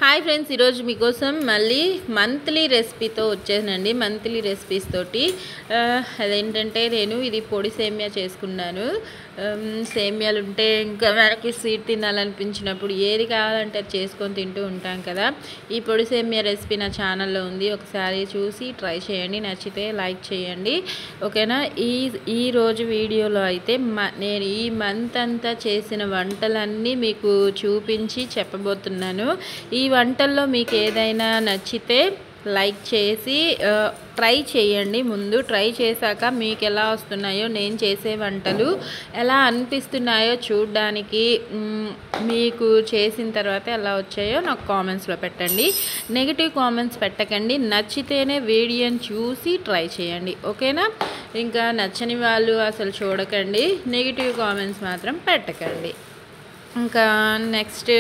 Hi friends, ఈరోజు మీకోసం మళ్ళీ మంత్లీ రెసిపీతో వచ్చేసానండి. మంత్లీ రెసిపీస్ తోటి అదేంటంటే నేను ఇది పొడి సేమియా చేసుకున్నాను. సేమియాలు ఉంటే ఇంకా మనకి స్వీట్ తినాలనిపించినప్పుడు ఏది కావాలంటే అది చేసుకొని తింటూ ఉంటాం కదా. ఈ పొడి సేమియా రెసిపీ నా ఛానల్లో ఉంది, ఒకసారి చూసి ట్రై చేయండి, నచ్చితే లైక్ చేయండి, ఓకేనా. ఈరోజు వీడియోలో అయితే నేను ఈ మంత్ అంతా చేసిన వంటలన్నీ మీకు చూపించి చెప్పబోతున్నాను. ఈ వంటల్లో మీకు ఏదైనా నచ్చితే లైక్ చేసి ట్రై చేయండి. ముందు ట్రై చేశాక మీకు ఎలా వస్తున్నాయో, నేను చేసే వంటలు ఎలా అనిపిస్తున్నాయో చూడడానికి, మీకు చేసిన తర్వాత ఎలా వచ్చాయో నాకు కామెంట్స్లో పెట్టండి. నెగిటివ్ కామెంట్స్ పెట్టకండి, నచ్చితేనే వీడియోని చూసి ట్రై చేయండి, ఓకేనా. ఇంకా నచ్చని వాళ్ళు అసలు చూడకండి, నెగిటివ్ కామెంట్స్ మాత్రం పెట్టకండి. ఇంకా నెక్స్ట్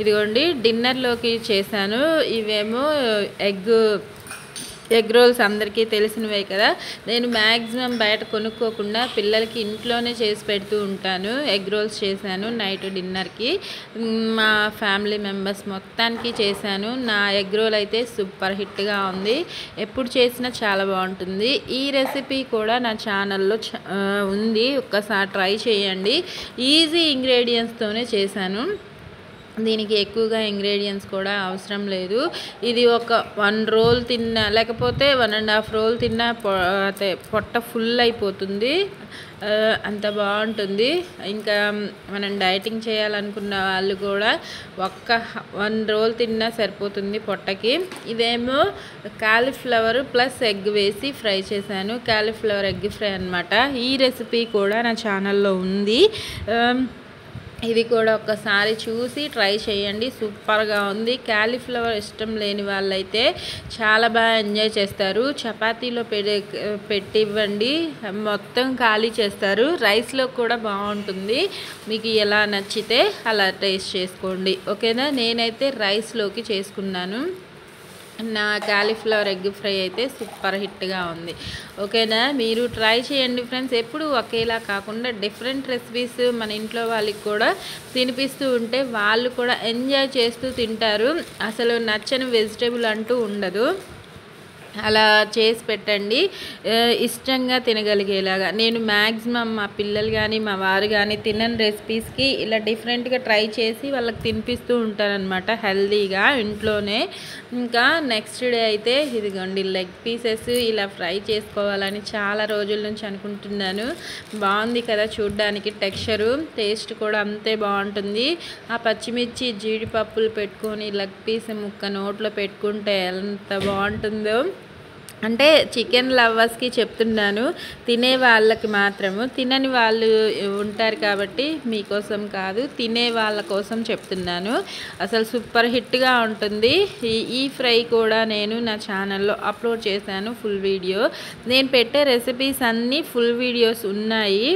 ఇదిగోండి, డిన్నర్లోకి చేశాను. ఇవేమో ఎగ్ రోల్స్ అందరికీ తెలిసినవే కదా. నేను మ్యాక్సిమం బయట కొనుక్కోకుండా పిల్లలకి ఇంట్లోనే చేసి పెడుతూ ఉంటాను. ఎగ్ రోల్స్ చేశాను నైట్ డిన్నర్కి, మా ఫ్యామిలీ మెంబర్స్ మొత్తానికి చేశాను. నా ఎగ్ రోల్ అయితే సూపర్ హిట్గా ఉంది, ఎప్పుడు చేసినా చాలా బాగుంటుంది. ఈ రెసిపీ కూడా నా ఛానల్లో ఉంది, ఒక్కసారి ట్రై చేయండి. ఈజీ ఇంగ్రీడియంట్స్తోనే చేశాను, దీనికి ఎక్కువగా ఇంగ్రీడియంట్స్ కూడా అవసరం లేదు. ఇది ఒక 1 రోల్ తిన్నా, లేకపోతే 1.5 రోల్ తిన్నా పొట్ట ఫుల్ అయిపోతుంది, అంత బాగుంటుంది. ఇంకా మనం డైటింగ్ చేయాలనుకున్న వాళ్ళు కూడా 1 రోల్ తిన్నా సరిపోతుంది పొట్టకి. ఇదేమో కాలీఫ్లవర్ ప్లస్ ఎగ్ వేసి ఫ్రై చేశాను, కాలీఫ్లవర్ ఎగ్ ఫ్రై అన్నమాట. ఈ రెసిపీ కూడా నా ఛానల్లో ఉంది, ఇది కూడా ఒక్కసారి చూసి ట్రై చేయండి, సూపర్గా ఉంది. కాలీఫ్లవర్ ఇష్టం లేని వాళ్ళైతే చాలా బాగా ఎంజాయ్ చేస్తారు. చపాతీలో పెట్టివ్వండి, మొత్తం ఖాళీ చేస్తారు. రైస్లో కూడా బాగుంటుంది, మీకు ఎలా నచ్చితే అలా టేస్ట్ చేసుకోండి, ఓకేనా. నేనైతే రైస్లోకి చేసుకున్నాను. నా కాలీఫ్లవర్ ఎగ్ ఫ్రై అయితే సూపర్ హిట్గా ఉంది, ఓకేనా. మీరు ట్రై చేయండి ఫ్రెండ్స్. ఎప్పుడు ఒకేలా కాకుండా డిఫరెంట్ రెసిపీస్ మన ఇంట్లో వాళ్ళకి కూడా తినిపిస్తూ ఉంటే వాళ్ళు కూడా ఎంజాయ్ చేస్తూ తింటారు. అసలు నచ్చని వెజిటేబుల్ అంటూ ఉండదు, అలా చేసి పెట్టండి, ఇష్టంగా తినగలిగేలాగా. నేను మ్యాక్సిమం మా పిల్లలు కానీ మా వారు కానీ తినని రెసిపీస్కి ఇలా డిఫరెంట్గా ట్రై చేసి వాళ్ళకి తినిపిస్తూ ఉంటానన్నమాట, హెల్తీగా ఇంట్లోనే. ఇంకా నెక్స్ట్ డే అయితే ఇదిగోండి, లెగ్ పీసెస్ ఇలా ఫ్రై చేసుకోవాలని చాలా రోజుల నుంచి అనుకుంటున్నాను. బాగుంది కదా చూడడానికి, టెక్స్చరు, టేస్ట్ కూడా అంతే బాగుంటుంది. ఆ పచ్చిమిర్చి జీడిపప్పులు పెట్టుకొని లెగ్ పీస్ ముక్క నోట్లో పెట్టుకుంటే ఎంత బాగుంటుందో. అంటే చికెన్ లవర్స్కి చెప్తున్నాను, తినే వాళ్ళకి మాత్రము, తినని వాళ్ళు ఉంటారు కాబట్టి మీకోసం కాదు, తినే వాళ్ళ కోసం చెప్తున్నాను. అసలు సూపర్ హిట్గా ఉంటుంది. ఈ ఫ్రై కూడా నేను నా ఛానల్లో అప్లోడ్ చేశాను, ఫుల్ వీడియో. నేను పెట్టే రెసిపీస్ అన్నీ ఫుల్ వీడియోస్ ఉన్నాయి,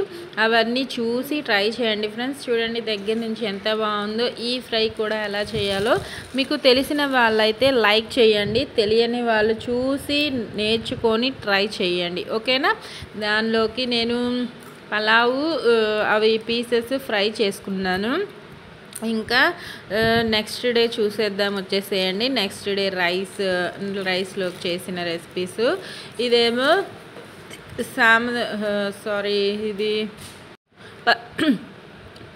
అవన్నీ చూసి ట్రై చేయండి ఫ్రెండ్స్. చూడండి దగ్గర నుంచి ఎంత బాగుందో. ఈ ఫ్రై కూడా ఎలా చేయాలో మీకు తెలిసిన వాళ్ళైతే లైక్ చేయండి, తెలియని వాళ్ళు చూసి నేర్చుకొని ట్రై చేయండి, ఓకేనా. దానిలోకి నేను పలావు అవి పీసెస్ ఫ్రై చేసుకున్నాను. ఇంకా నెక్స్ట్ డే చూసేద్దాం, వచ్చేసేయండి. నెక్స్ట్ డే రైస్లోకి చేసిన రెసిపీస్. ఇదేమో ఇది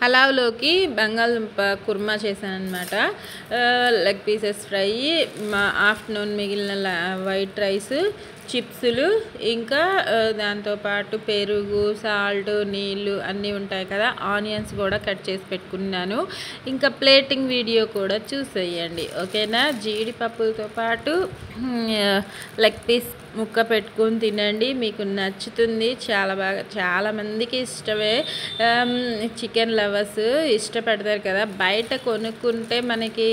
పలావ్లోకి బంగాళదుంప కుర్మా చేశానమాట. లెగ్ పీసెస్ ఫ్రై, ఆఫ్టర్నూన్ మిగిలిన వైట్ రైస్, చిప్సులు, ఇంకా దాంతోపాటు పెరుగు, సాల్ట్, నీళ్ళు అన్నీ ఉంటాయి కదా. ఆనియన్స్ కూడా కట్ చేసి పెట్టుకున్నాను. ఇంకా ప్లేటింగ్ వీడియో కూడా చూసేయండి, ఓకేనా. జీడిపప్పులతో పాటు లెగ్ పీస్ ముక్క పెట్టుకొని తినండి, మీకు నచ్చుతుంది. చాలా బాగా, చాలామందికి ఇష్టమే. చికెన్ లవర్స్ ఇష్టపడతారు కదా. బయట కొనుక్కుంటే మనకి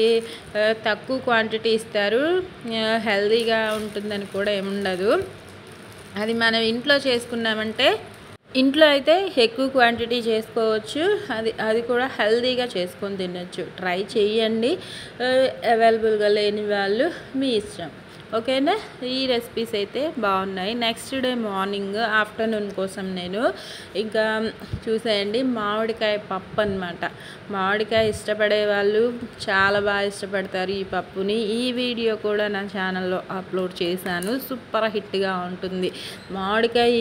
తక్కువ క్వాంటిటీ ఇస్తారు, హెల్తీగా ఉంటుందని కూడా ఏముండదు. అది మనం ఇంట్లో చేసుకున్నామంటే, ఇంట్లో అయితే ఎక్కువ క్వాంటిటీ చేసుకోవచ్చు, అది కూడా హెల్తీగా చేసుకొని తినచ్చు. ట్రై చేయండి, అవైలబుల్గా లేని వాళ్ళు మీ ఇష్టం, ఓకేనా. ఈ రెసిపీస్ అయితే బాగున్నాయి. నెక్స్ట్ డే మార్నింగ్ ఆఫ్టర్నూన్ కోసం నేను ఇంకా చూసేయండి మామిడికాయ పప్పు అనమాట. మామిడికాయ ఇష్టపడే వాళ్ళు చాలా బాగా ఇష్టపడతారు ఈ పప్పుని. ఈ వీడియో కూడా నా ఛానల్లో అప్లోడ్ చేశాను. సూపర్ హిట్గా ఉంటుంది. మామిడికాయ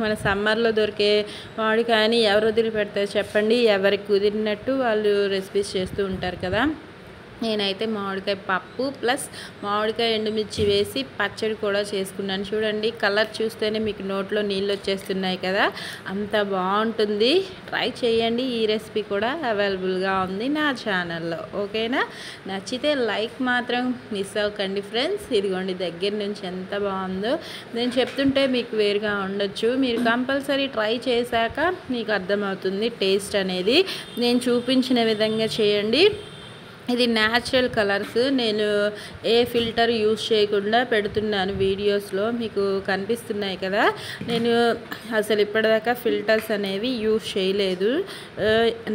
మన సమ్మర్లో దొరికే మామిడికాయని ఎవరు వదిలిపెడతారు చెప్పండి. ఎవరికి కుదిరినట్టు వాళ్ళు రెసిపీస్ చేస్తూ ఉంటారు కదా. నేనైతే మామిడికాయ పప్పు ప్లస్ మామిడికాయ ఎండుమిర్చి వేసి పచ్చడి కూడా చేసుకున్నాను. చూడండి, కలర్ చూస్తేనే మీకు నోట్లో నీళ్ళు వచ్చేస్తున్నాయి కదా, అంత బాగుంటుంది. ట్రై చేయండి. ఈ రెసిపీ కూడా అవైలబుల్గా ఉంది నా ఛానల్లో. ఓకేనా. నచ్చితే లైక్ మాత్రం మిస్ అవ్వకండి ఫ్రెండ్స్. ఇదిగోండి దగ్గర నుంచి ఎంత బాగుందో. నేను చెప్తుంటే మీకు వేరుగా ఉండొచ్చు, మీరు కంపల్సరీ ట్రై చేశాక మీకు అర్థమవుతుంది టేస్ట్ అనేది. నేను చూపించిన విధంగా చేయండి. ఇది న్యాచురల్ కలర్స్, నేను ఏ ఫిల్టర్ యూజ్ చేయకుండా పెడుతున్నాను వీడియోస్లో, మీకు కనిపిస్తున్నాయి కదా. నేను అసలు ఇప్పటిదాకా ఫిల్టర్స్ అనేవి యూజ్ చేయలేదు.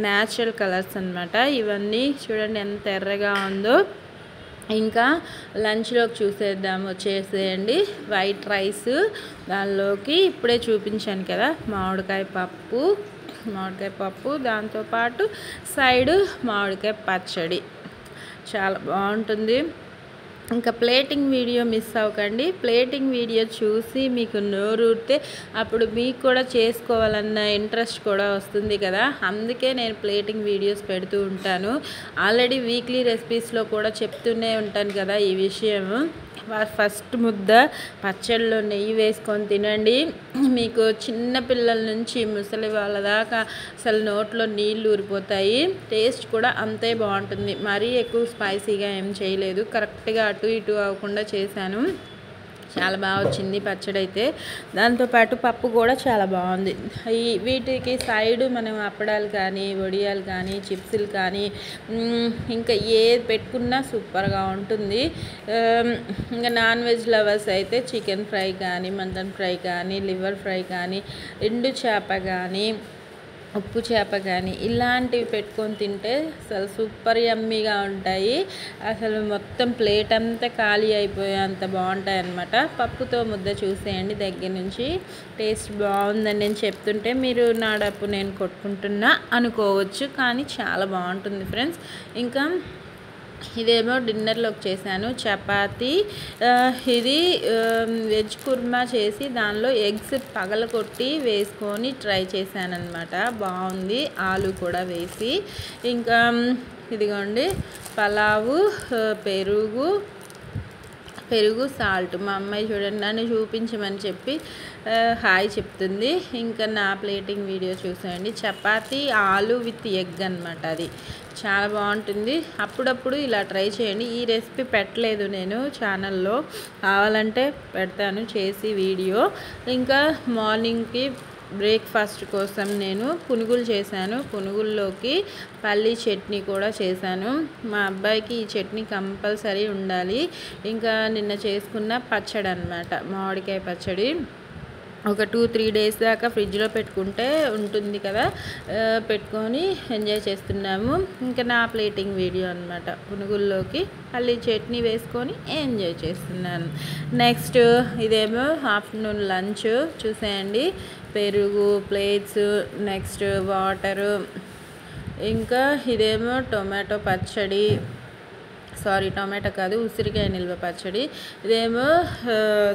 న్యాచురల్ కలర్స్ అన్నమాట ఇవన్నీ. చూడండి ఎంత ఎర్రగా ఉందో. ఇంకా లంచ్లోకి చూసేద్దాము. వచ్చేసేయండి వైట్ రైస్, దానిలోకి ఇప్పుడే చూపించాను కదా మామిడికాయ పప్పు, దాంతోపాటు సైడు మామిడికాయ పచ్చడి. చాలా బాగుంటుంది. ఇంకా ప్లేటింగ్ వీడియో మిస్ అవ్వకండి. ప్లేటింగ్ వీడియో చూసి మీకు నోరూరితే అప్పుడు మీకు కూడా చేసుకోవాలన్న ఇంట్రెస్ట్ కూడా వస్తుంది కదా. అందుకే నేను ప్లేటింగ్ వీడియోస్ పెడుతూ ఉంటాను. ఆల్రెడీ వీక్లీ రెసిపీస్లో కూడా చెప్తూనే ఉంటాను కదా ఈ విషయం. ఫస్ట్ ముద్ద పచ్చడిలో నెయ్యి వేసుకొని తినండి. మీకు చిన్న పిల్లల నుంచి ముసలి వాళ్ళ దాకా అసలు నోట్లో నీళ్ళు ఊరిపోతాయి. టేస్ట్ కూడా అంతే బాగుంటుంది. మరీ ఎక్కువ స్పైసీగా ఏం చేయలేదు, కరెక్ట్గా అటు ఇటు అవ్వకుండా చేశాను. చాలా బాగా వచ్చింది పచ్చడి అయితే. దాంతోపాటు పప్పు కూడా చాలా బాగుంది. వీటికి సైడు మనం అప్పడాలు కానీ, వడియాలు కానీ, చిప్సులు కానీ ఇంకా ఏది పెట్టుకున్నా సూపర్గా ఉంటుంది. ఇంకా నాన్ వెజ్ లవర్స్ అయితే చికెన్ ఫ్రై కానీ, మటన్ ఫ్రై కానీ, లివర్ ఫ్రై కానీ, ఎండు చేప కానీ, ఉప్పు చేప కానీ ఇలాంటివి పెట్టుకొని తింటే అసలు సూపర్ యమ్మీగా ఉంటాయి. అసలు మొత్తం ప్లేట్ అంతా ఖాళీ అయిపోయేంత బాగుంటాయి అన్నమాట. పప్పుతో ముద్ద చూసేయండి దగ్గర నుంచి. టేస్ట్ బాగుందని నేను చెప్తుంటే మీరు నా డప్పు నేను కొట్టుకుంటున్నా అనుకోవచ్చు, కానీ చాలా బాగుంటుంది ఫ్రెండ్స్. ఇంకా ఇదేమో డిన్నర్లోకి చేశాను చపాతీ. ఇది వెజ్ కుర్మా చేసి దానిలో ఎగ్స్ పగలగొట్టి వేసుకొని ట్రై చేశాను అనమాట. బాగుంది. ఆలు కూడా వేసి. ఇంకా ఇదిగోండి పలావు, పెరుగు సాల్ట్. మా అమ్మాయి చూడండి నన్ను చూపించమని చెప్పి హాయ్ చెప్తుంది. ఇంకా నా ప్లేటింగ్ వీడియో చూసేయండి. చపాతీ ఆలు విత్ ఎగ్ అనమాట. అది చాలా బాగుంటుంది. అప్పుడప్పుడు ఇలా ట్రై చేయండి. ఈ రెసిపీ పెట్టలేదు నేను ఛానల్లో, కావాలంటే పెడతాను చేసి వీడియో. ఇంకా మార్నింగ్కి బ్రేక్ఫాస్ట్ కోసం నేను పునుగులు చేశాను. పునుగుల్లోకి పల్లీ చట్నీ కూడా చేశాను. మా అబ్బాయికి ఈ చట్నీ కంపల్సరీ ఉండాలి. ఇంకా నిన్న చేసుకున్న పచ్చడి అన్నమాట, మామిడికాయ పచ్చడి. ఒక 2-3 డేస్ దాకా ఫ్రిడ్జ్లో పెట్టుకుంటే ఉంటుంది కదా, పెట్టుకొని ఎంజాయ్ చేస్తున్నాము. ఇంకా నా ప్లేటింగ్ వీడియో అనమాట. పునుగుల్లోకి పల్లీ చట్నీ వేసుకొని ఎంజాయ్ చేస్తున్నాను. నెక్స్ట్ ఇదేమో ఆఫ్టర్నూన్ లంచ్ చూసేయండి. పెరుగు, ప్లేట్స్, నెక్స్ట్ వాటరు. ఇంకా ఇదేమో టొమాటో పచ్చడి, టొమాటో కాదు ఉసిరికాయ నిల్వ పచ్చడి. ఇదేమో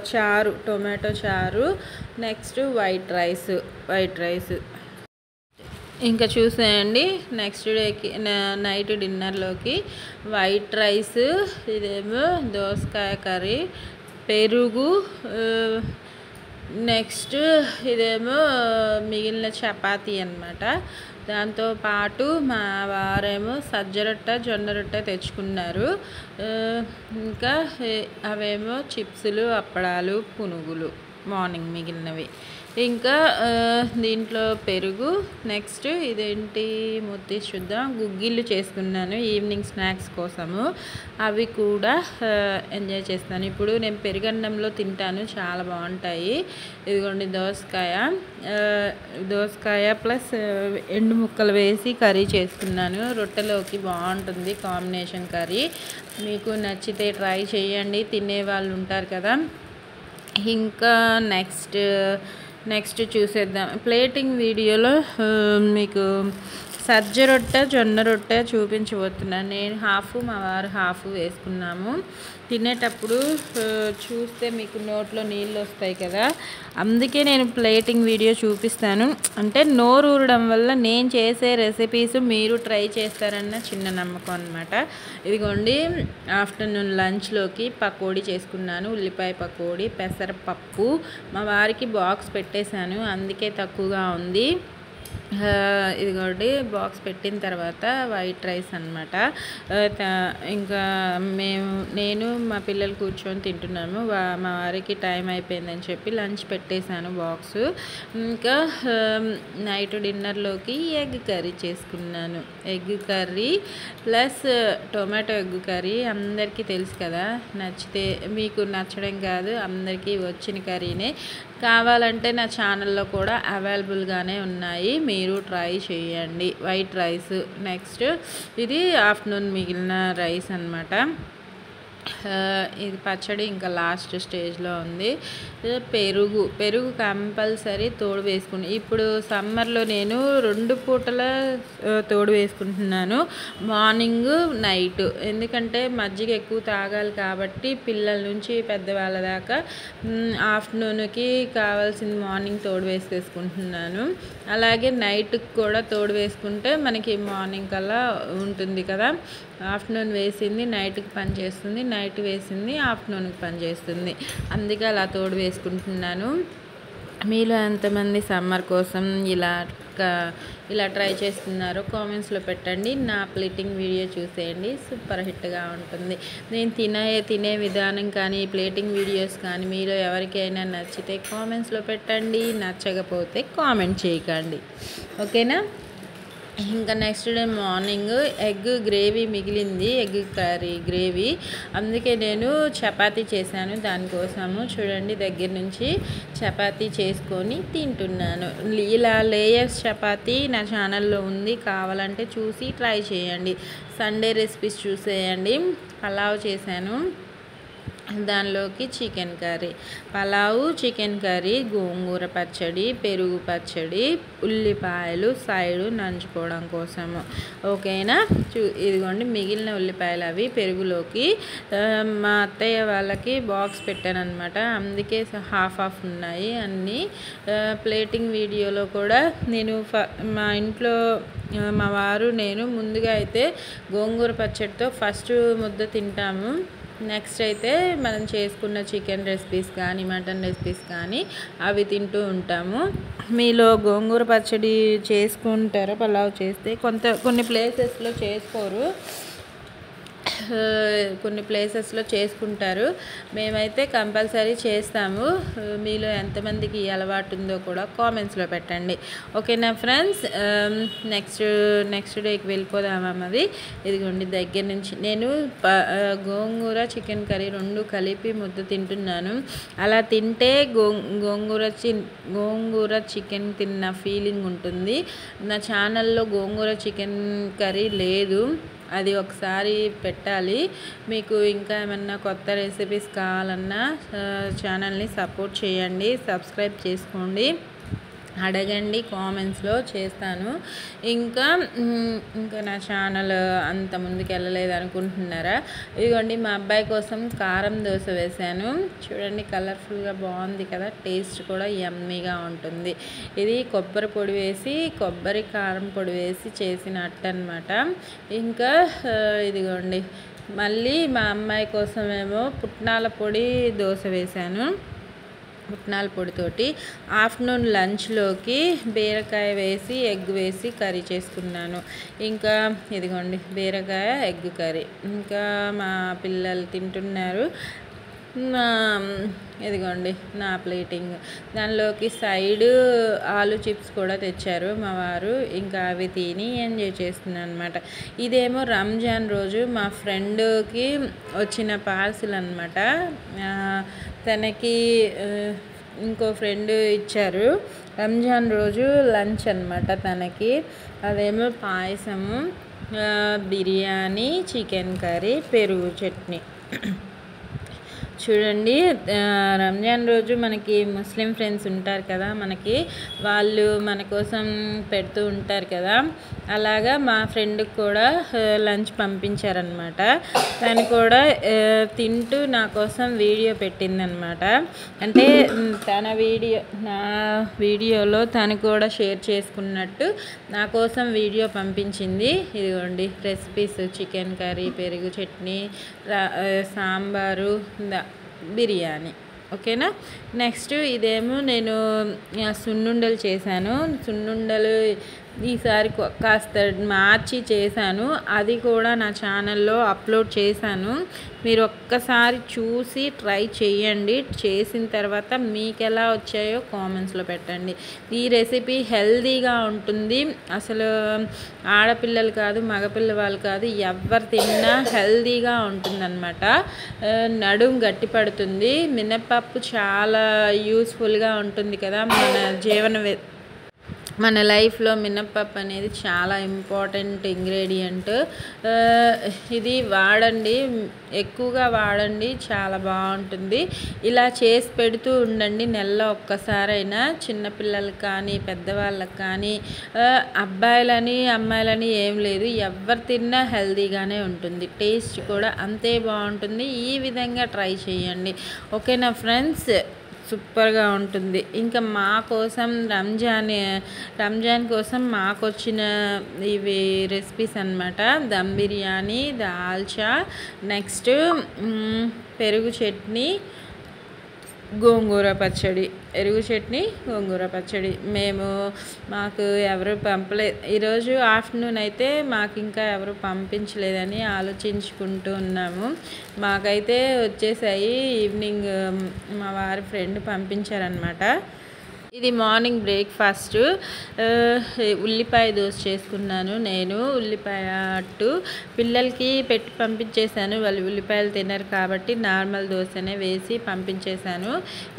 చారు, టొమాటో చారు. Next white rice. ఇంకా చూసేయండి నెక్స్ట్ డేకి నైట్ డిన్నర్లోకి వైట్ రైస్, ఇదేమో దోసకాయ కర్రీ, పెరుగు, నెక్స్ట్ ఇదేమో మిగిలిన చపాతీ అన్నమాట. దాంతోపాటు మా వారేమో జొన్న రొట్టె తెచ్చుకున్నారు. ఇంకా అవేమో చిప్సులు, అప్పడాలు, పునుగులు. మార్నింగ్ మిగిలినవి. ఇంకా దీంట్లో పెరుగు, నెక్స్ట్ ఇదేంటి మూతీసి చూద్దాం, గుగ్గిళ్ళు చేసుకున్నాను ఈవినింగ్ స్నాక్స్ కోసము. అవి కూడా ఎంజాయ్ చేస్తాను. ఇప్పుడు నేను పెరుగన్నంలో తింటాను, చాలా బాగుంటాయి. ఇదిగోండి దోసకాయ ప్లస్ ఎండు ముక్కలు వేసి కర్రీ చేసుకున్నాను. రొట్టెలోకి బాగుంటుంది కాంబినేషన్ కర్రీ. మీకు నచ్చితే ట్రై చేయండి, తినే వాళ్ళు ఉంటారు కదా. ఇంకా నెక్స్ట్ చూసేద్దాం. ప్లేటింగ్ వీడియోలో మీకు సజ్జ రొట్టె, జొన్న రొట్టె చూపించబోతున్నాను. నేను హాఫ్, మా వారు హాఫ్ వేసుకున్నాము. తినేటప్పుడు చూస్తే మీకు నోట్లో నీళ్ళు వస్తాయి కదా, అందుకే నేను ప్లేటింగ్ వీడియో చూపిస్తాను. అంటే నోరు ఊరడం వల్ల నేను చేసే రెసిపీస్ మీరు ట్రై చేస్తారన్న చిన్న నమ్మకం అనమాట. ఇదిగోండి ఆఫ్టర్నూన్ లంచ్లోకి పకోడీ చేసుకున్నాను. ఉల్లిపాయ పకోడీ, పెసరపప్పు. మా వారికి బాక్స్ పెట్టేశాను, అందుకే తక్కువగా ఉంది. ఇదిగోండి బాక్స్ పెట్టిన తర్వాత వైట్ రైస్ అనమాట. ఇంకా నేను మా పిల్లలు కూర్చొని తింటున్నాము. మా వారికి టైం అయిపోయిందని చెప్పి లంచ్ పెట్టేశాను బాక్స్. ఇంకా నైట్ డిన్నర్లోకి ఎగ్ కర్రీ చేసుకున్నాను. Egg curry plus tomato egg curry అందరికీ తెలుసు కదా, నచ్చితే మీకు నచ్చడం కాదు, అందరికీ వచ్చిన కర్రీనే. కావాలంటే నా ఛానల్లో కూడా అవైలబుల్గానే ఉన్నాయి, మీరు ట్రై చేయండి. White rice. నెక్స్ట్ ఇది ఆఫ్టర్నూన్ మిగిలిన రైస్ అనమాట. ఇది పచ్చడి ఇంకా లాస్ట్ స్టేజ్లో ఉంది. పెరుగు కంపల్సరీ తోడు వేసుకుని, ఇప్పుడు సమ్మర్లో నేను 2 పూటల తోడు వేసుకుంటున్నాను, మార్నింగ్ నైట్. ఎందుకంటే మజ్జిగ ఎక్కువ తాగాలి కాబట్టి పిల్లల నుంచి పెద్దవాళ్ళ దాకా. ఆఫ్టర్నూన్కి కావాల్సింది మార్నింగ్ తోడు వేసుకుంటున్నాను. అలాగే నైట్కి కూడా తోడు వేసుకుంటే మనకి మార్నింగ్ కల్లా ఉంటుంది కదా. ఆఫ్టర్నూన్ వేసింది నైట్కి పనిచేస్తుంది, నైట్ వేసింది ఆఫ్టర్నూన్కి పనిచేస్తుంది, అందుకే అలా తోడు వేసుకుంటున్నాను. మీలో ఎంతమంది సమ్మర్ కోసం ఇలా ట్రై చేస్తున్నారో కామెంట్స్లో పెట్టండి. నా ప్లేటింగ్ వీడియో చూసేయండి, సూపర్ హిట్గా ఉంటుంది. నేను తినే విధానం కానీ ప్లేటింగ్ వీడియోస్ కానీ మీలో ఎవరికైనా నచ్చితే కామెంట్స్లో పెట్టండి, నచ్చకపోతే కామెంట్ చేయకండి, ఓకేనా. ఇంకా next day morning egg gravy మిగిలింది, ఎగ్ కర్రీ గ్రేవీ, అందుకే నేను చపాతీ చేశాను. దానికోసము చూడండి దగ్గర నుంచి చపాతీ చేసుకొని తింటున్నాను. ఇలా లేయర్స్ చపాతీ నా ఛానల్లో ఉంది, కావాలంటే చూసి ట్రై చేయండి. సండే రెసిపీస్ చూసేయండి. పలావ్ చేశాను, దానిలోకి chicken curry, pulao, chicken curry, గోంగూర పచ్చడి, పెరుగు పచ్చడి, ఉల్లిపాయలు సైడు నంచుకోవడం కోసము, ఓకేనా. ఇదిగోండి మిగిలిన ఉల్లిపాయలు అవి పెరుగులోకి. మా అత్తయ్య వాళ్ళకి బాక్స్ పెట్టాను అనమాట, అందుకే హాఫ్ ఉన్నాయి అన్నీ. ప్లేటింగ్ వీడియోలో కూడా నేను మా ఇంట్లో మా వారు నేను ముందుగా అయితే గోంగూర పచ్చడితో ఫస్ట్ ముద్ద తింటాము. నెక్స్ట్ అయితే మనం చేసుకున్న చికెన్ రెసిపీస్ కానీ మటన్ రెసిపీస్ కానీ అవి తింటూ ఉంటాము. మీలో గోంగూర పచ్చడి చేసుకుంటారో పలావ్ చేస్తే కొన్ని ప్లేసెస్లో చేసుకోరు, కొన్ని ప్లేసెస్లో చేసుకుంటారు, మేమైతే కంపల్సరీ చేస్తాము. మీలో ఎంతమందికి ఈ అలవాటు ఉందో కూడా కామెంట్స్లో పెట్టండి, ఓకేనా ఫ్రెండ్స్. నెక్స్ట్ డేకి వెళ్ళిపోదామది. ఇదిగోండి దగ్గర నుంచి నేను గోంగూర చికెన్ కర్రీ 2 కలిపి ముద్ద తింటున్నాను. అలా తింటే గోంగూర చికెన్ తిన్న ఫీలింగ్ ఉంటుంది. నా ఛానల్లో గోంగూర చికెన్ కర్రీ లేదు, అది ఒకసారి పెట్టాలి. మీకు ఇంకా ఏమన్నా కొత్త రెసిపీస్ కావాలన్నా ఛానల్ని సపోర్ట్ చేయండి, సబ్స్క్రైబ్ చేసుకోండి, అడగండి, కామెంట్స్లో చేస్తాను. ఇంకా నా ఛానల్ అంత ముందుకు వెళ్ళలేదు అనుకుంటున్నారా? ఇదిగోండి మా అబ్బాయి కోసం కారం దోశ వేశాను, చూడండి కలర్ఫుల్గా బాగుంది కదా, టేస్ట్ కూడా యమ్మీగా ఉంటుంది. ఇది కొబ్బరి పొడి వేసి కారం పొడి వేసి చేసినట్టు అనమాట. ఇంకా ఇదిగోండి మళ్ళీ మా అమ్మాయి కోసమేమో పుట్నాల పొడి దోశ వేశాను, పుట్నాల పొడితోటి. ఆఫ్టర్నూన్ లంచ్లోకి బీరకాయ వేసి ఎగ్ వేసి కర్రీ చేసుకున్నాను. ఇంకా ఇదిగోండి బీరకాయ ఎగ్ కర్రీ. ఇంకా మా పిల్లలు తింటున్నారు. ఇదిగోండి నా ప్లేటింగ్. దానిలోకి సైడ్ ఆలు చిప్స్ కూడా తెచ్చారు మా వారు. ఇంకా అవి తిని ఎంజాయ్ చేస్తున్నాను అనమాట. ఇదేమో రంజాన్ రోజు మా ఫ్రెండ్కి వచ్చిన పార్సిల్ అనమాట. తనకి ఇంకో ఫ్రెండ్ ఇచ్చారు. రంజాన్ రోజు లంచ్ అనమాట తనకి. అదేమో పాయసము, బిర్యానీ, చికెన్ కర్రీ, పెరుగు చట్నీ. చూడండి, రంజాన్ రోజు మనకి ముస్లిం ఫ్రెండ్స్ ఉంటారు కదా, మనకి వాళ్ళు మన కోసం పెడుతూ ఉంటారు కదా. అలాగా మా ఫ్రెండ్కి కూడా లంచ్ పంపించారనమాట. తను కూడా తింటూ నా కోసం వీడియో పెట్టిందనమాట. అంటే నా వీడియోలో తను కూడా షేర్ చేసుకున్నట్టు నా కోసం వీడియో పంపించింది. ఇదిగోండి రెసిపీస్: చికెన్ కర్రీ, పెరుగు చట్నీ, సాంబారు, బిర్యానీ. ఓకేనా. నెక్స్ట్ ఇదేమో నేను సున్నుండలు చేశాను. సున్నుండలు ఈసారి కాస్త మార్చి చేశాను. అది కూడా నా ఛానల్లో అప్లోడ్ చేశాను. మీరు ఒక్కసారి చూసి ట్రై చేయండి. చేసిన తర్వాత మీకు ఎలా వచ్చాయో కామెంట్స్లో పెట్టండి. ఈ రెసిపీ హెల్తీగా ఉంటుంది. అసలు ఆడపిల్లలు కాదు, మగపిల్లవాళ్ళు కాదు, ఎవరు తిన్నా హెల్తీగా ఉంటుందన్నమాట. నడుము గట్టి పడుతుంది. మినపప్పు చాలా యూస్ఫుల్గా ఉంటుంది కదా మన లైఫ్లో. మినప్పప్పు అనేది చాలా ఇంపార్టెంట్ ఇంగ్రీడియంట్. ఇది వాడండి, ఎక్కువగా వాడండి, చాలా బాగుంటుంది. ఇలా చేసి పెడుతూ ఉండండి నెలలో ఒక్కసారైనా. చిన్నపిల్లలకు కానీ పెద్దవాళ్ళకి కానీ, అబ్బాయిలని అమ్మాయిలని ఏం లేదు, ఎవరు తిన్నా హెల్తీగానే ఉంటుంది. టేస్ట్ కూడా అంతే బాగుంటుంది. ఈ విధంగా ట్రై చేయండి. ఓకేనా ఫ్రెండ్స్, సూపర్గా ఉంటుంది. ఇంకా మా కోసం రంజాన్ కోసం మాకు వచ్చిన ఇవి రెసిపీస్ అన్నమాట. దమ్ బిర్యానీ, దాల్చా, నెక్స్ట్ పెరుగు చట్నీ, గోంగూర పచ్చడి. పెరుగు చట్నీ, గోంగూర పచ్చడి. మాకు ఎవరు పంపలేదు ఈరోజు ఆఫ్టర్నూన్ అయితే. మాకు ఇంకా ఎవరు పంపించలేదని ఆలోచించుకుంటూ ఉన్నాము. మాకైతే వచ్చేసాయి. ఈవినింగ్ మా వారి ఫ్రెండ్ పంపించారనమాట. ఇది మార్నింగ్ బ్రేక్ఫాస్ట్. ఉల్లిపాయ దోశ చేసుకున్నాను నేను. ఉల్లిపాయ అట్టు పిల్లలకి పెట్టి పంపించేశాను. వాళ్ళు ఉల్లిపాయలు తినరు కాబట్టి నార్మల్ దోశనే వేసి పంపించేశాను.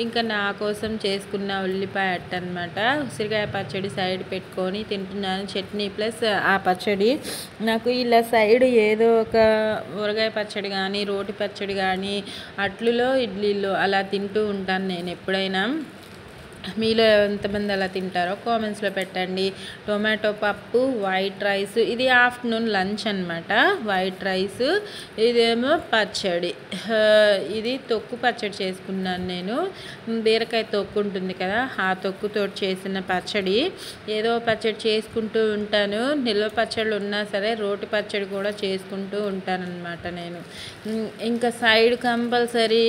ఇంకా నా కోసం చేసుకున్న ఉల్లిపాయ అట్టు అనమాట. ఉసిరికాయ పచ్చడి సైడ్ పెట్టుకొని తింటున్నాను. చట్నీ ప్లస్ ఆ పచ్చడి. నాకు ఇలా సైడ్ ఏదో ఒక ఊరగాయ పచ్చడి కానీ, రోటి పచ్చడి కానీ, అట్లులో ఇడ్లీలో అలా తింటూ ఉంటాను నేను ఎప్పుడైనా. మీలో ఎంతమంది అలా తింటారో కామెంట్స్లో పెట్టండి. టొమాటో పప్పు, వైట్ రైస్. ఇది ఆఫ్టర్నూన్ లంచ్ అనమాట. వైట్ రైస్, ఇదేమో పచ్చడి. ఇది తొక్కు పచ్చడి చేసుకున్నాను నేను. బీరకాయ తొక్కు ఉంటుంది కదా, ఆ తొక్కుతో చేసిన పచ్చడి. ఏదో పచ్చడి చేసుకుంటూ ఉంటాను. నిల్వ పచ్చళ్ళు ఉన్నా సరే రోటి పచ్చడి కూడా చేసుకుంటూ ఉంటానన్నమాట నేను. ఇంకా సైడ్ కంపల్సరీ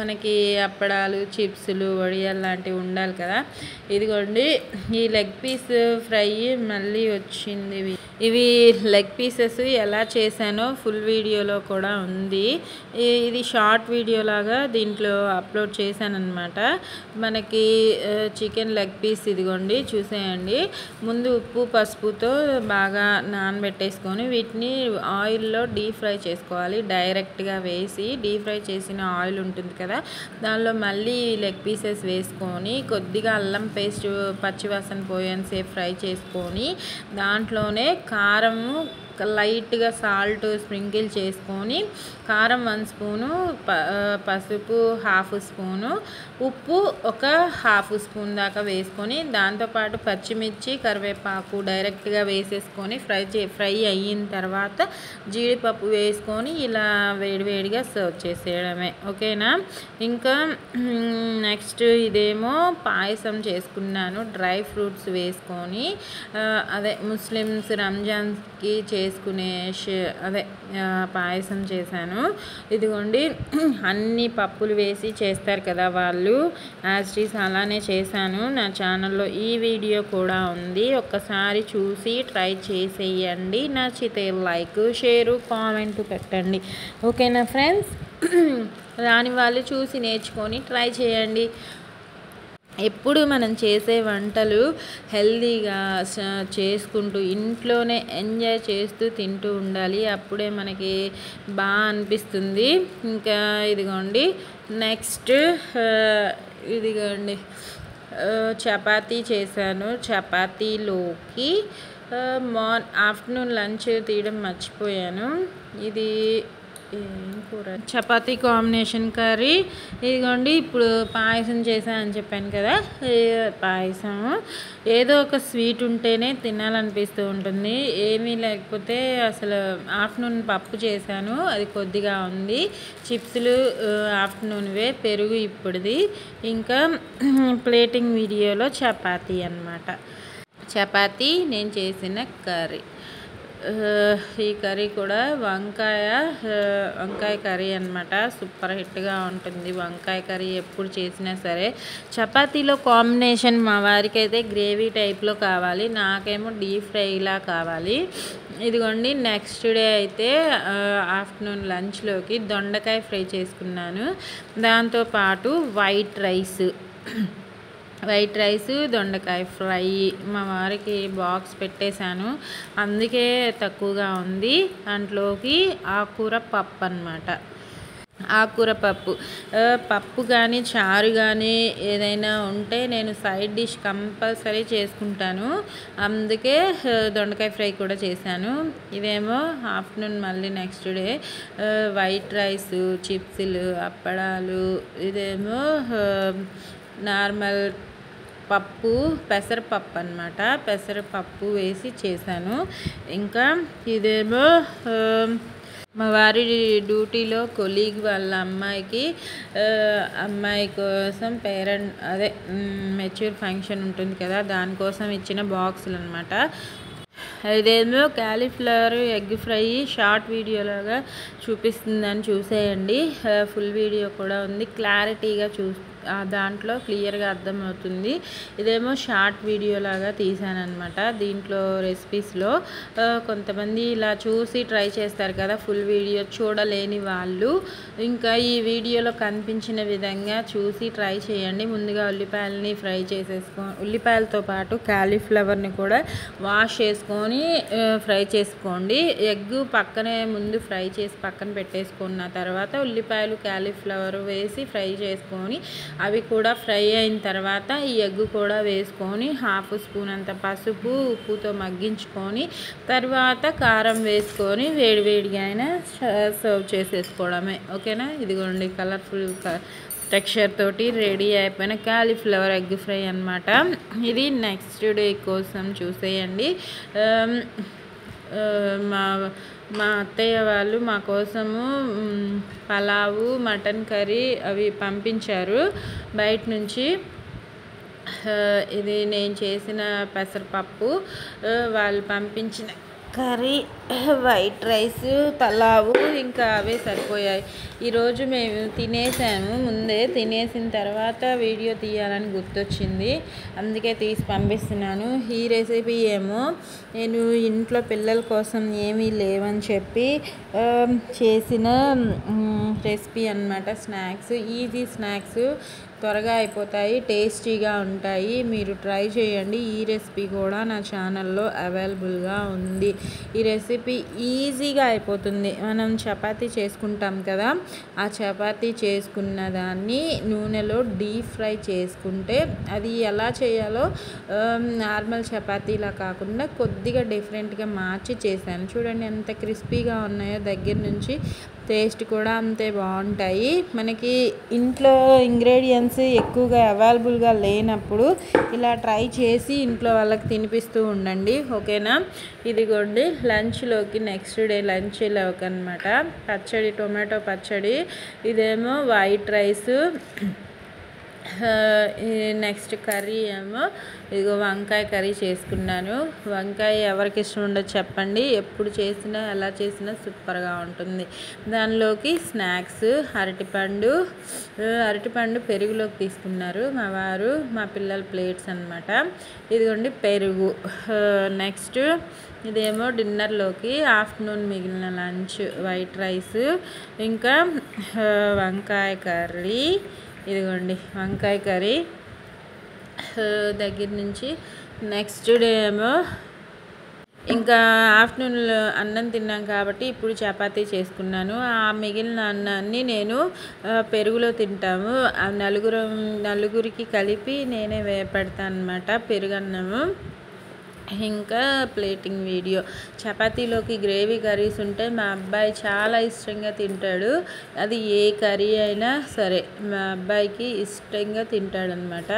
మనకి అప్పడాలు, చిప్స్లు, వడియాలు లాంటివి ఉండాలి కదా. ఇదిగోండి ఈ లెగ్ పీస్ ఫ్రై మళ్ళీ వచ్చింది. ఇవి లెగ్ పీసెస్ ఎలా చేశానో ఫుల్ వీడియోలో కూడా ఉంది. ఇది షార్ట్ వీడియో లాగా దీంట్లో అప్లోడ్ చేశానన్నమాట. మనకి చికెన్ లెగ్ పీస్ ఇదిగోండి చూసేయండి. ముందు ఉప్పు పసుపుతో బాగా నానబెట్టేసుకొని వీటిని ఆయిల్లో డీప్ ఫ్రై చేసుకోవాలి. డైరెక్ట్గా వేసి డీప్ ఫ్రై చేసిన ఆయిల్ ఉంటుంది కదా, దానిలో మళ్ళీ లెగ్ పీసెస్ వేసుకొని కొద్దిగా అల్లం పేస్ట్ పచ్చివాసన పోయేంతసేపు ఫ్రై చేసుకొని దాంట్లోనే కారము, లైట్గా సాల్ట్ స్ప్రింకిల్ చేసుకొని, కారం 1 స్పూను, పసుపు 1/2 స్పూను, ఉప్పు ఒక 1/2 స్పూన్ దాకా వేసుకొని, దాంతోపాటు పచ్చిమిర్చి, కరివేపాకు డైరెక్ట్గా వేసేసుకొని ఫ్రై అయిన తర్వాత జీడిపప్పు వేసుకొని ఇలా వేడివేడిగా సర్వ్ చేసేయడమే. ఓకేనా. ఇంకా నెక్స్ట్ ఇదేమో పాయసం చేసుకున్నాను. డ్రై ఫ్రూట్స్ వేసుకొని, అదే ముస్లిమ్స్ రంజాన్కి చేసుకునే అదే పాయసం చేశాను. ఇదిగోండి అన్ని పప్పులు వేసి చేస్తారు కదా వాళ్ళు, యాజ్ ఇట్ ఈస్ అలానే చేశాను. నా ఛానల్లో ఈ వీడియో కూడా ఉంది, ఒక్కసారి చూసి ట్రై చేసేయండి. నచ్చితే లైక్, షేరు, కామెంట్ పెట్టండి. ఓకేనా ఫ్రెండ్స్? రాని వాళ్ళు చూసి నేర్చుకొని ట్రై చేయండి. ఎప్పుడు మనం చేసే వంటలు హెల్తీగా చేసుకుంటూ ఇంట్లోనే ఎంజాయ్ చేస్తూ తింటూ ఉండాలి, అప్పుడే మనకి బాగా అనిపిస్తుంది. ఇంకా ఇదిగోండి నెక్స్ట్ ఇదిగోండి చపాతీ చేశాను. చపాతీలోకి ఆఫ్టర్నూన్ లంచ్ తీయడం మర్చిపోయాను. ఇది ఏం కూర, చపాతీ కాంబినేషన్ కర్రీ. ఇదిగోండి ఇప్పుడు పాయసం చేశానని చెప్పాను కదా, పాయసం ఏదో ఒక స్వీట్ ఉంటేనే తినాలనిపిస్తూ ఉంటుంది, ఏమీ లేకపోతే అసలు. ఆఫ్టర్నూన్ పప్పు చేశాను, అది కొద్దిగా ఉంది. చిప్స్లు ఆఫ్టర్నూన్వే, పెరుగు ఇప్పుడుది. ఇంకా ప్లేటింగ్ వీడియోలో చపాతీ అన్నమాట. చపాతీ నేను చేసిన కర్రీ. ఈ కర్రీ కూడా వంకాయ కర్రీ అన్నమాట. సూపర్ హిట్గా ఉంటుంది వంకాయ కర్రీ ఎప్పుడు చేసినా సరే. చపాతీలో కాంబినేషన్ మా వారికి అయితే గ్రేవీ టైప్లో కావాలి, నాకేమో డీప్ ఫ్రైలా కావాలి. ఇదిగోండి నెక్స్ట్ డే అయితే ఆఫ్టర్నూన్ లంచ్లోకి దొండకాయ ఫ్రై చేసుకున్నాను. దాంతోపాటు వైట్ రైస్, దొండకాయ ఫ్రై. మా వారికి బాక్స్ పెట్టేశాను, అందుకే తక్కువగా ఉంది. దాంట్లోకి ఆకుకూర పప్పు అన్నమాట. ఆకుకూర పప్పు కానీ చారు కానీ ఏదైనా ఉంటే నేను సైడ్ డిష్ కంపల్సరీ చేసుకుంటాను, అందుకే దొండకాయ ఫ్రై కూడా చేశాను. ఇదేమో ఆఫ్టర్నూన్ మళ్ళీ నెక్స్ట్ డే వైట్ రైస్, చిప్స్లు, అప్పడాలు. ఇదేమో నార్మల్ పప్పు, పెసరపప్పు అన్నమాట. పెసరపప్పు వేసి చేశాను. ఇంకా ఇదేమో మా వారి డ్యూటీలో కొలీగ్ వాళ్ళ అమ్మాయి కోసం మెచ్యూర్ ఫంక్షన్ ఉంటుంది కదా, దానికోసం ఇచ్చిన బాక్సులు అన్నమాట. ఇదేమో క్యాలీఫ్లవర్ ఎగ్ ఫ్రై షార్ట్ వీడియోలాగా చూపిస్తుందని చూసేయండి. ఫుల్ వీడియో కూడా ఉంది, క్లారిటీగా దాంట్లో క్లియర్గా అర్థమవుతుంది. ఇదేమో షార్ట్ వీడియో లాగా తీసానమాట. దీంట్లో రెసిపీస్లో కొంతమంది ఇలా చూసి ట్రై చేస్తారు కదా, ఫుల్ వీడియో చూడలేని వాళ్ళు ఇంకా ఈ వీడియోలో కనిపించిన విధంగా చూసి ట్రై చేయండి. ముందుగా ఉల్లిపాయలని ఫ్రై ఉల్లిపాయలతో పాటు క్యాలీఫ్లవర్ని కూడా వాష్ చేసుకొని ఫ్రై చేసుకోండి. ఎగ్ పక్కనే ముందు ఫ్రై చేసి పక్కన పెట్టేసుకున్న తర్వాత ఉల్లిపాయలు, క్యాలీఫ్లవర్ వేసి ఫ్రై చేసుకొని అవి కూడా ఫ్రై అయిన తర్వాత ఈ ఎగ్ కూడా వేసుకొని హాఫ్ స్పూన్ అంత పసుపు, ఉప్పుతో మగ్గించుకొని తర్వాత కారం వేసుకొని వేడివేడిగా అయినా సర్వ్ చేసేసుకోవడమే. ఓకేనా? ఇదిగోండి కలర్ఫుల్ టెక్స్చర్ తోటి రెడీ అయిపోయిన క్యాలీఫ్లవర్ ఎగ్ ఫ్రై అన్నమాట. ఇది నెక్స్ట్ డే కోసం చూసేయండి. మా అత్తయ్య వాళ్ళు మా కోసము పలావు, మటన్ కర్రీ అవి పంపించారు బయట నుంచి. ఇది నేను చేసిన పెసరపప్పు, వాళ్ళు పంపించిన కర్రీ, వైట్ రైస్, పలావు, ఇంకా అవే సరిపోయాయి. ఈరోజు మేము తినేసాము, ముందే తినేసిన తర్వాత వీడియో తీయాలని గుర్తొచ్చింది, అందుకే తీసి పంపిస్తున్నాను. ఈ రెసిపీ ఏమో నేను ఇంట్లో పిల్లల కోసం ఏమీ లేవని చెప్పి చేసిన రెసిపీ అన్నమాట. స్నాక్స్, ఈజీ స్నాక్స్, త్వరగా అయిపోతాయి, టేస్టీగా ఉంటాయి. మీరు ట్రై చేయండి. ఈ రెసిపీ కూడా నా ఛానల్లో అవైలబుల్గా ఉంది. ఈ రెసిపీ ఈజీగా అయిపోతుంది. మనం చపాతీ చేసుకుంటాం కదా, ఆ చపాతీ చేసుకున్న దాన్ని నూనెలో డీప్ ఫ్రై చేసుకుంటే అది ఎలా చేయాలో నార్మల్ చపాతీలా కాకుండా కొద్దిగా డిఫరెంట్గా మార్చి చేశాను. చూడండి ఎంత క్రిస్పీగా ఉన్నాయో, దగ్గర నుంచి టేస్ట్ కూడా అంతే బాగుంటాయి. మనకి ఇంట్లో ఇంగ్రీడియంట్స్ ఎక్కువగా అవైలబుల్గా లేనప్పుడు ఇలా ట్రై చేసి ఇంట్లో వాళ్ళకి తినిపిస్తూ ఉండండి. ఓకేనా? ఇదిగోండి లంచ్లోకి, నెక్స్ట్ డే లంచ్లోకి అనమాట, పచ్చడి, టొమాటో పచ్చడి. ఇదేమో వైట్ రైస్, నెక్స్ట్ కర్రీ ఏమో ఇదిగో వంకాయ కర్రీ చేసుకున్నాను. వంకాయ ఎవరికి ఇష్టం ఉండదు చెప్పండి, ఎప్పుడు చేసినా ఎలా చేసినా సూపర్గా ఉంటుంది. దానిలోకి స్నాక్స్ అరటిపండు పెరుగులోకి తీసుకున్నారు మా వారు, మా పిల్లల ప్లేట్స్ అన్నమాట. ఇదిగోండి పెరుగు. నెక్స్ట్ ఇదేమో డిన్నర్లోకి ఆఫ్టర్నూన్ మిగిలిన లంచ్ వైట్ రైస్, ఇంకా వంకాయ కర్రీ. ఇదిగోండి వంకాయ కర్రీ దగ్గర నుంచి. నెక్స్ట్ డే ఏమో ఇంకా ఆఫ్టర్నూన్లో అన్నం తిన్నాం కాబట్టి ఇప్పుడు చపాతీ చేసుకున్నాను. ఆ మిగిలిన అన్నాన్ని నేను పెరుగులో తింటాము. ఆ నలుగురికి కలిపి నేనే పెడతాను అన్నమాట పెరుగన్నము. ఇంకా ప్లేటింగ్ వీడియో. చపాతీలోకి గ్రేవీ కర్రీస్ ఉంటే మా అబ్బాయి చాలా ఇష్టంగా తింటాడు. అది ఏ కర్రీ అయినా సరే మా అబ్బాయికి ఇష్టంగా తింటాడనమాట.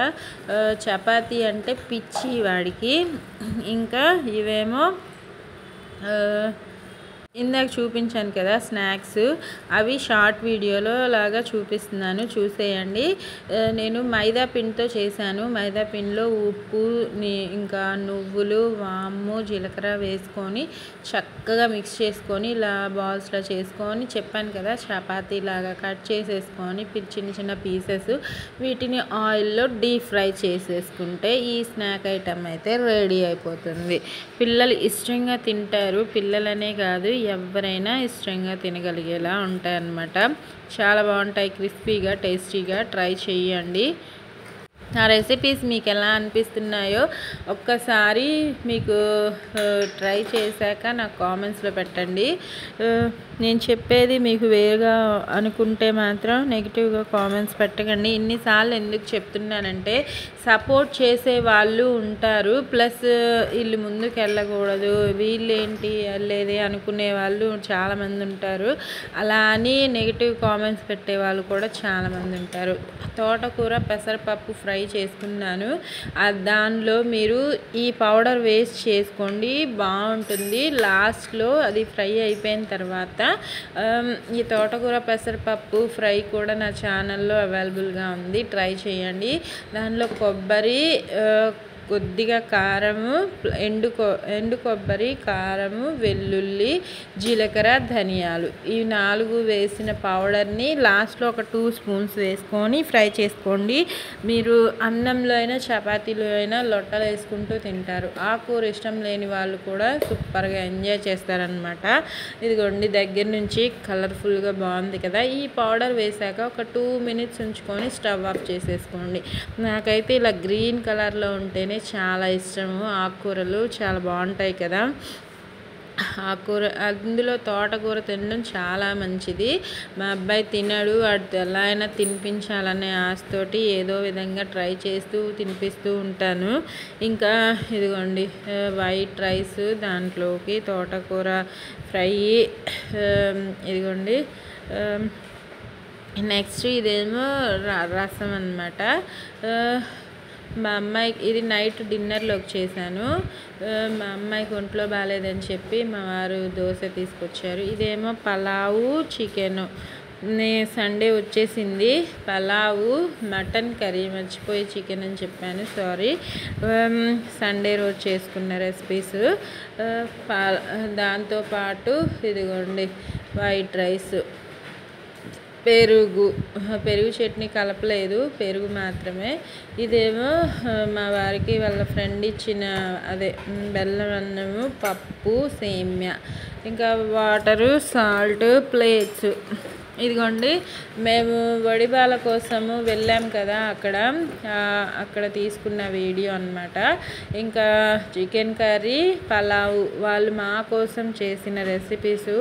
చపాతీ అంటే పిచ్చి వాడికి. ఇంకా ఇవేమో ఇందాక చూపించాను కదా స్నాక్స్, అవి షార్ట్ వీడియోలో లాగా చూపిస్తున్నాను, చూసేయండి. నేను మైదా పిండితో చేశాను. మైదా పిండిలో ఉప్పు, ఇంకా నువ్వులు, వాము, జీలకర్ర వేసుకొని చక్కగా మిక్స్ చేసుకొని ఇలా బాల్స్లో చేసుకొని చెప్పాను కదా చపాతీ లాగా కట్ చేసేసుకొని చిన్న చిన్న పీసెస్, వీటిని ఆయిల్లో డీప్ ఫ్రై చేసేసుకుంటే ఈ స్నాక్ ఐటమ్ అయితే రెడీ అయిపోతుంది. పిల్లలు ఇష్టంగా తింటారు. పిల్లలనే కాదు ఎవరైనా ఇష్టంగా తినగలిగేలా ఉంటాయన్నమాట. చాలా బాగుంటాయి, క్రిస్పీగా టేస్టీగా. ట్రై చేయండి. ఆ రెసిపీస్ మీకు ఎలా అనిపిస్తున్నాయో ఒక్కసారి మీకు ట్రై చేశాక నాకు కామెంట్స్లో పెట్టండి. నేను చెప్పేది మీకు వేరుగా అనుకుంటే మాత్రం నెగిటివ్గా కామెంట్స్ పెట్టకండి. ఇన్నిసార్లు ఎందుకు చెప్తున్నానంటే సపోర్ట్ చేసే వాళ్ళు ఉంటారు, ప్లస్ వీళ్ళు ముందుకు వెళ్ళకూడదు, వీళ్ళేంటి వెళ్ళేది అనుకునే వాళ్ళు చాలామంది ఉంటారు. అలా అని నెగిటివ్ కామెంట్స్ పెట్టే వాళ్ళు కూడా చాలామంది ఉంటారు. తోటకూర పెసరపప్పు ఫ్రై చేసుకున్నాను. దానిలో మీరు ఈ పౌడర్ వేస్ట్ చేసుకోండి, బాగుంటుంది. లాస్ట్లో అది ఫ్రై అయిపోయిన తర్వాత ఈ తోటకూర పెసరపప్పు ఫ్రై కూడా నా ఛానల్లో అవైలబుల్గా ఉంది, ట్రై చేయండి. దానిలో కొబ్బరి, కొద్దిగా కారము, ఎండు కొబ్బరి, కారము, వెల్లుల్లి, జీలకర్ర, ధనియాలు, ఈ 4 వేసిన పౌడర్ని లాస్ట్లో ఒక 2 స్పూన్స్ వేసుకొని ఫ్రై చేసుకోండి. మీరు అన్నంలో అయినా చపాతీలో అయినా లొట్టలు వేసుకుంటూ తింటారు. ఆకుకూర ఇష్టం లేని వాళ్ళు కూడా సూపర్గా ఎంజాయ్ చేస్తారనమాట. ఇదిగోండి దగ్గర నుంచి కలర్ఫుల్గా బాగుంది కదా. ఈ పౌడర్ వేసాక ఒక 2 మినిట్స్ ఉంచుకొని స్టవ్ ఆఫ్ చేసేసుకోండి. నాకైతే ఇలా గ్రీన్ కలర్లో ఉంటేనే చాలా ఇష్టము. ఆకుకూరలు చాలా బాగుంటాయి కదా. ఆకుకూర అందులో తోటకూర తినడం చాలా మంచిది. మా అబ్బాయి తినడు, వాడు ఎలా అయినా తినిపించాలనే ఆశతోటి ఏదో విధంగా ట్రై చేస్తూ తినిపిస్తూ ఉంటాను. ఇంకా ఇదిగోండి వైట్ రైస్, దాంట్లోకి తోటకూర ఫ్రై. ఇదిగోండి నెక్స్ట్ ఇదేమో రసం అన్నమాట. మా అమ్మాయికి ఇది నైట్ డిన్నర్లోకి చేశాను. మా అమ్మాయికి ఒంట్లో బాగాలేదని చెప్పి మా వారు దోశ తీసుకొచ్చారు. ఇదేమో పలావు చికెను. సండే వచ్చేసింది. పలావు, మటన్ కర్రీ, మర్చిపోయి చికెన్ అని చెప్పాను, సారీ. సండే రోజు చేసుకున్న రెసిపీస్. దాంతోపాటు ఇదిగోండి వైట్ రైస్, పెరుగు చట్నీ కలపలేదు, పెరుగు మాత్రమే. ఇదేమో మా వారికి వాళ్ళ ఫ్రెండ్ ఇచ్చిన అదే బెల్లం అన్నము, పప్పు, సేమ్యా, ఇంకా వాటరు, సాల్ట్, ప్లేట్స్. ఇదిగోండి మేము వడిబాల కోసము వెళ్ళాం కదా, అక్కడ తీసుకున్న వీడియో అన్నమాట. ఇంకా చికెన్ కర్రీ, పలావు వాళ్ళు మా కోసం చేసిన రెసిపీస్.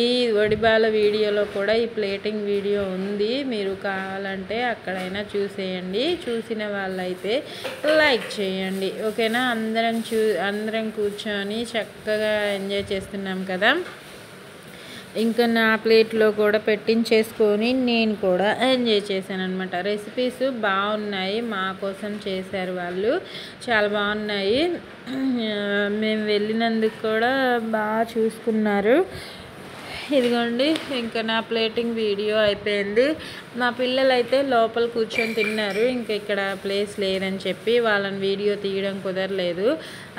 ఈ వడిబాల వీడియోలో కూడా ఈ ప్లేటింగ్ వీడియో ఉంది, మీరు కావాలంటే అక్కడైనా చూసేయండి. చూసిన వాళ్ళైతే లైక్ చేయండి, ఓకేనా. అందరం కూర్చొని చక్కగా ఎంజాయ్ చేస్తున్నాం కదా. ఇంకా నా ప్లేట్లో కూడా పెట్టించేసుకొని నేను కూడా ఎంజాయ్ చేశాను అనమాట. రెసిపీస్ బాగున్నాయి, మా కోసం చేశారు వాళ్ళు, చాలా బాగున్నాయి. మేము వెళ్ళినందుకు కూడా బాగా చూసుకున్నారు. ఇదిగోండి ఇంకా నా ప్లేటింగ్ వీడియో అయిపోయింది. మా పిల్లలైతే లోపల కూర్చొని తిన్నారు. ఇంకా ఇక్కడ ప్లేస్ లేదని చెప్పి వాళ్ళని వీడియో తీయడం కుదరలేదు.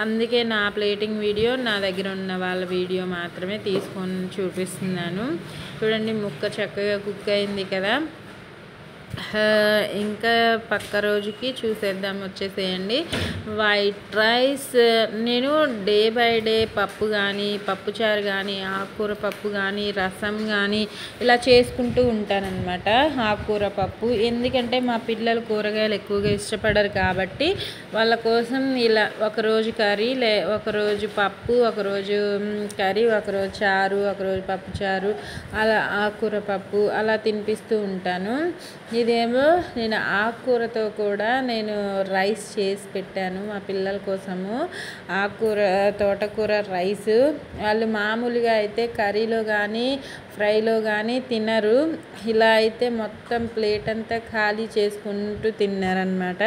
అందుకే నా ప్లేటింగ్ వీడియో, నా దగ్గర ఉన్న వాళ్ళ వీడియో మాత్రమే తీసుకొని చూపిస్తున్నాను. చూడండి ముక్క చక్కగా కుక్ అయింది కదా. ఇంకా పక్క రోజుకి చూసేద్దాం, వచ్చేసేయండి. వైట్ రైస్ నేను డే బై డే పప్పు కానీ, పప్పుచారు కానీ, ఆకుకూర పప్పు కానీ, రసం కానీ ఇలా చేసుకుంటూ ఉంటానన్నమాట. ఆకుకూర పప్పు ఎందుకంటే మా పిల్లలు కూరగాయలు ఎక్కువగా ఇష్టపడరు కాబట్టి వాళ్ళ కోసం ఇలా ఒకరోజు కర్రీ, ఒకరోజు పప్పు, ఒకరోజు కర్రీ, ఒకరోజు చారు, ఒకరోజు పప్పుచారు, అలా ఆకుకూర పప్పు అలా తినిపిస్తూ ఉంటాను. ఇదేమో నేను ఆకుకూరతో కూడా నేను రైస్ చేసి పెట్టాను మా పిల్లల కోసము. ఆకుకూర తోటకూర రైస్ వాళ్ళు మామూలుగా అయితే కర్రీలో కానీ ఫ్రైలో కానీ తినరు. ఇలా అయితే మొత్తం ప్లేట్ అంతా ఖాళీ చేసుకుంటూ తిన్నారనమాట.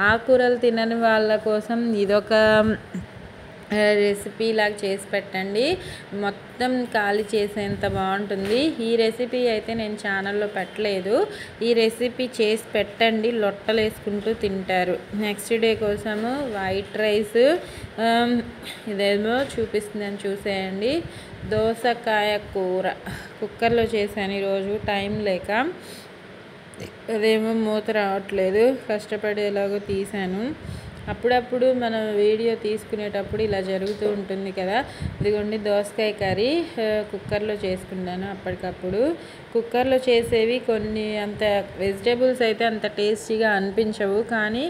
ఆకుకూరలు తినని వాళ్ళ కోసం ఇదొక రెసిపీ లాగా చేసి పెట్టండి, మొత్తం ఖాళీ చేసేంత బాగుంటుంది. ఈ రెసిపీ అయితే నేను ఛానల్లో పెట్టలేదు. ఈ రెసిపీ చేసి పెట్టండి, లొట్టలు వేసుకుంటూ తింటారు. నెక్స్ట్ డే కోసము వైట్ రైస్ ఇదేమో చూపిస్తుందని చూసేయండి. దోసకాయ కూర కుక్కర్లో చేశాను ఈరోజు టైం లేక. అదేమో మూత రావట్లేదు, కష్టపడి ఎలాగో తీశాను. అప్పుడప్పుడు మనం వీడియో తీసుకునేటప్పుడు ఇలా జరుగుతూ ఉంటుంది కదా. ఇదిగోండి దోసకాయ కర్రీ కుక్కర్లో చేసుకున్నాను అప్పటికప్పుడు. కుక్కర్లో చేసేవి కొన్ని అంత వెజిటేబుల్స్ అయితే అంత టేస్టీగా అనిపించవు, కానీ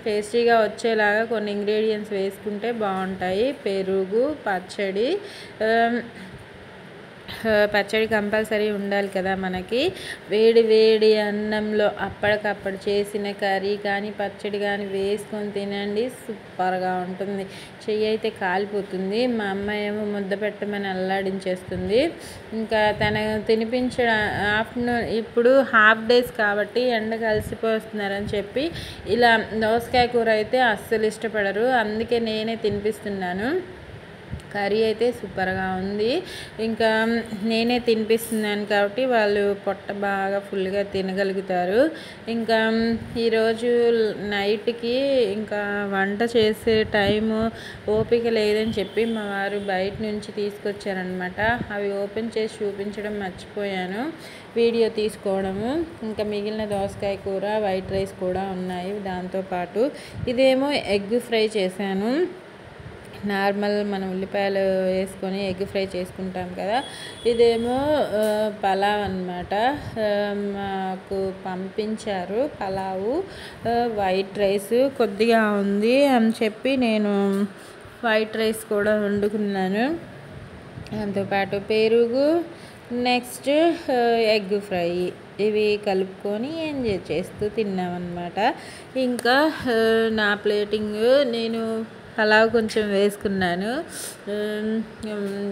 టేస్టీగా వచ్చేలాగా కొన్ని ఇంగ్రీడియంట్స్ వేసుకుంటే బాగుంటాయి. పెరుగు, పచ్చడి కంపల్సరీ ఉండాలి కదా మనకి. వేడి వేడి అన్నంలో అప్పటికప్పుడు చేసిన కర్రీ కానీ పచ్చడి కానీ వేసుకొని తినండి, సూపర్గా ఉంటుంది. చెయ్యి అయితే కాలిపోతుంది. మా అమ్మ ఏమో ముద్ద పెట్టమని అల్లాడించేస్తుంది. ఇంకా తన తినిపించడం ఆఫ్టర్నూన్ ఇప్పుడు హాఫ్ డేస్ కాబట్టి ఎండ కలిసిపోతున్నారని చెప్పి ఇలా దోసకాయ కూర అయితే అస్సలు ఇష్టపడరు, అందుకే నేనే తినిపిస్తున్నాను. కర్రీ అయితే సూపర్గా ఉంది. ఇంకా నేనే తినిపిస్తున్నాను కాబట్టి వాళ్ళు పొట్ట బాగా ఫుల్గా తినగలుగుతారు. ఇంకా ఈరోజు నైట్కి ఇంకా వంట చేసే టైము ఓపిక లేదని చెప్పి మా వారు బయట నుంచి తీసుకొచ్చారనమాట. అవి ఓపెన్ చేసి చూపించడం మర్చిపోయాను, వీడియో తీసుకోవడము. ఇంకా మిగిలిన దోసకాయ కూర, వైట్ రైస్ కూడా ఉన్నాయి దాంతోపాటు. ఇదేమో ఎగ్ ఫ్రై చేశాను. నార్మల్ మనం ఉల్లిపాయలు వేసుకొని ఎగ్ ఫ్రై చేసుకుంటాం కదా. ఇదేమో పలావ్ అన్నమాట. మాకు పంపించారు పలావు. వైట్ రైస్ కొద్దిగా ఉంది అని చెప్పి నేను వైట్ రైస్ కూడా వండుకున్నాను. దాంతోపాటు పెరుగు, నెక్స్ట్ ఎగ్ ఫ్రై, ఇవి కలుపుకొని ఎంజాయ్ చేస్తూ తిన్నామన్నమాట. ఇంకా నా ప్లేటింగ్ నేను పలావ్ కొంచెం వేసుకున్నాను,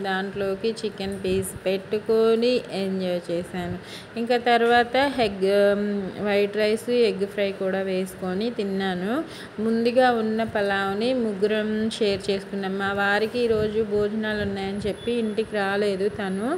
దాంట్లోకి చికెన్ పీస్ పెట్టుకొని ఎంజాయ్ చేశాను. ఇంకా తర్వాత వైట్ రైస్, ఎగ్ ఫ్రై కూడా వేసుకొని తిన్నాను. ముందుగా ఉన్న పలావ్ని ముగ్గురం షేర్ చేసుకున్నాం. మా వారికి ఈరోజు భోజనాలు ఉన్నాయని చెప్పి ఇంటికి రాలేదు తను,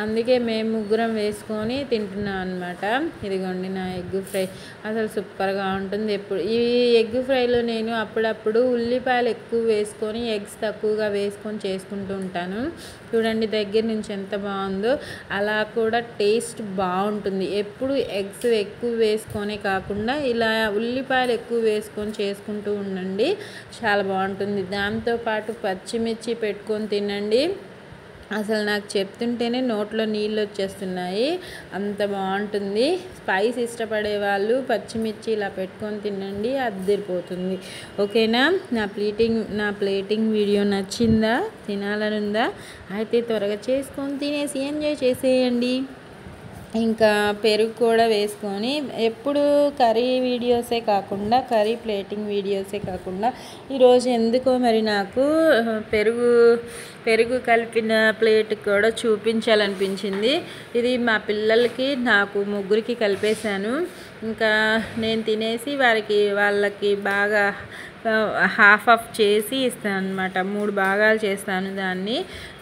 అందుకే మేము ముగ్గురం వేసుకొని తింటున్నాం అనమాట. ఇదిగోండి నా ఎగ్ ఫ్రై అసలు సూపర్గా ఉంటుంది. ఈ ఎగ్ ఫ్రైలో నేను అప్పుడప్పుడు ఉల్లిపాయలు ఎక్కువ వేసుకొని ఎగ్స్ తక్కువగా వేసుకొని చేసుకుంటూ ఉంటాను. చూడండి దగ్గర నుంచి ఎంత బాగుందో. అలా కూడా టేస్ట్ బాగుంటుంది. ఎప్పుడు ఎగ్స్ ఎక్కువ వేసుకొని కాకుండా ఇలా ఉల్లిపాయలు ఎక్కువ వేసుకొని చేసుకుంటూ ఉండండి, చాలా బాగుంటుంది. దాంతోపాటు పచ్చిమిర్చి పెట్టుకొని తినండి, అసలు నాకు చెప్తుంటేనే నోట్లో నీళ్ళు వచ్చేస్తున్నాయి, అంత బాగుంటుంది. స్పైస్ ఇష్టపడే వాళ్ళు పచ్చిమిర్చి ఇలా పెట్టుకొని తినండి, అద్దరిపోతుంది. ఓకేనా? నా ప్లేటింగ్ వీడియో నచ్చిందా? తినాలనుందా? అయితే త్వరగా చేసుకొని తినేసి ఎంజాయ్ చేసేయండి. ఇంకా పెరుగు కూడా వేసుకొని ఎప్పుడు కర్రీ వీడియోసే కాకుండా, కర్రీ ప్లేటింగ్ వీడియోసే కాకుండా ఈరోజు ఎందుకో మరి నాకు పెరుగు కలిపిన ప్లేట్ కూడా చూపించాలనిపించింది. ఇది మా పిల్లలకి నాకు ముగ్గురికి కలిపేశాను. ఇంకా నేను తినేసి వాళ్ళకి బాగా హాఫ్ ఆఫ్ చేసి ఇస్తాను అనమాట. 3 భాగాలు చేస్తాను. దాన్ని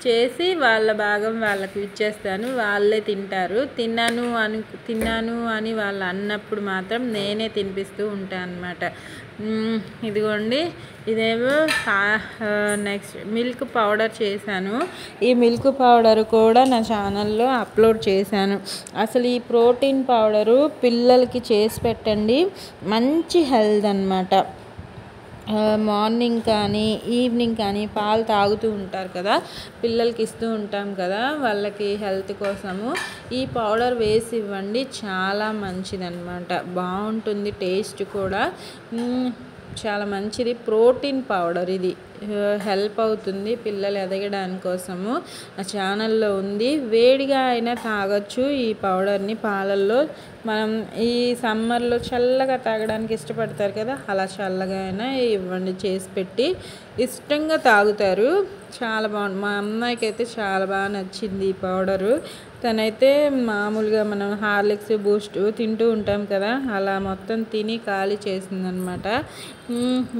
చేసి వాళ్ళ భాగం వాళ్ళకి ఇచ్చేస్తాను. వాళ్ళే తింటారు. తిన్నాను అని వాళ్ళు అన్నప్పుడు మాత్రం నేనే తినిపిస్తూ ఉంటాను అనమాట. ఇదిగోండి, ఇదేమో నెక్స్ట్ మిల్క్ పౌడర్ చేశాను. ఈ మిల్క్ పౌడర్ కూడా నా ఛానల్లో అప్లోడ్ చేశాను. అసలు ఈ ప్రోటీన్ పౌడరు పిల్లలకి చేసి పెట్టండి, మంచి హెల్త్ అన్నమాట. మార్నింగ్ కానీ ఈవినింగ్ కానీ పాలు తాగుతూ ఉంటారు కదా, పిల్లలకి ఇస్తూ ఉంటాం కదా, వాళ్ళకి హెల్త్ కోసము ఈ పౌడర్ వేసి ఇవ్వండి. చాలా మంచిదన్నమాట, బాగుంటుంది, టేస్ట్ కూడా చాలా మంచిది. ప్రోటీన్ పౌడర్ ఇది, హెల్ప్ అవుతుంది పిల్లలు ఎదగడానికి కోసము. ఆ ఛానల్లో ఉంది. వేడిగా అయినా తాగొచ్చు ఈ పౌడర్ని పాలల్లో. మనం ఈ సమ్మర్లో చల్లగా తాగడానికి ఇష్టపడతారు కదా, అలా చల్లగా అయినా ఇవ్వండి చేసి పెట్టి, ఇష్టంగా తాగుతారు. చాలా బాగుంది. మా అమ్మాయికి అయితే చాలా బాగా నచ్చింది ఈ పౌడరు. తనైతే మామూలుగా మనం హార్లిక్స్ బూస్ట్ తింటూ ఉంటాం కదా, అలా మొత్తం తిని ఖాళీ చేసిందనమాట.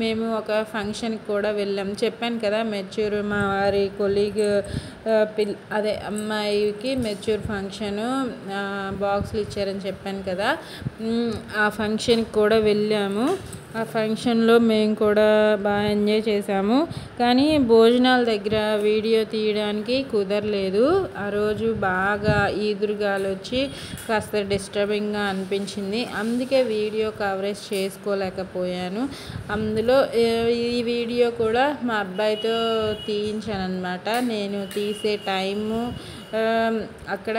మేము ఒక ఫంక్షన్కి కూడా వెళ్ళాం. చెప్పాను కదా, మెచ్యూర్ మా వారి కొలీగ్ అదే అమ్మాయికి మెచ్యూర్ ఫంక్షను బాక్సులు ఇచ్చారని చెప్పాను కదా, ఆ ఫంక్షన్కి కూడా వెళ్ళాము. ఆ ఫంక్షన్లో మేము కూడా బాగా ఎంజాయ్ చేసాము. కానీ భోజనాల దగ్గర వీడియో తీయడానికి కుదరలేదు. ఆ రోజు బాగా ఈదురుగాలు వచ్చి కాస్త డిస్టర్బింగ్గా అనిపించింది. అందుకే వీడియో కవరేజ్ చేసుకోలేకపోయాను. అందులో ఈ వీడియో కూడా మా అబ్బాయితో తీయించాను అనమాట. నేను తీసే టైము అక్కడ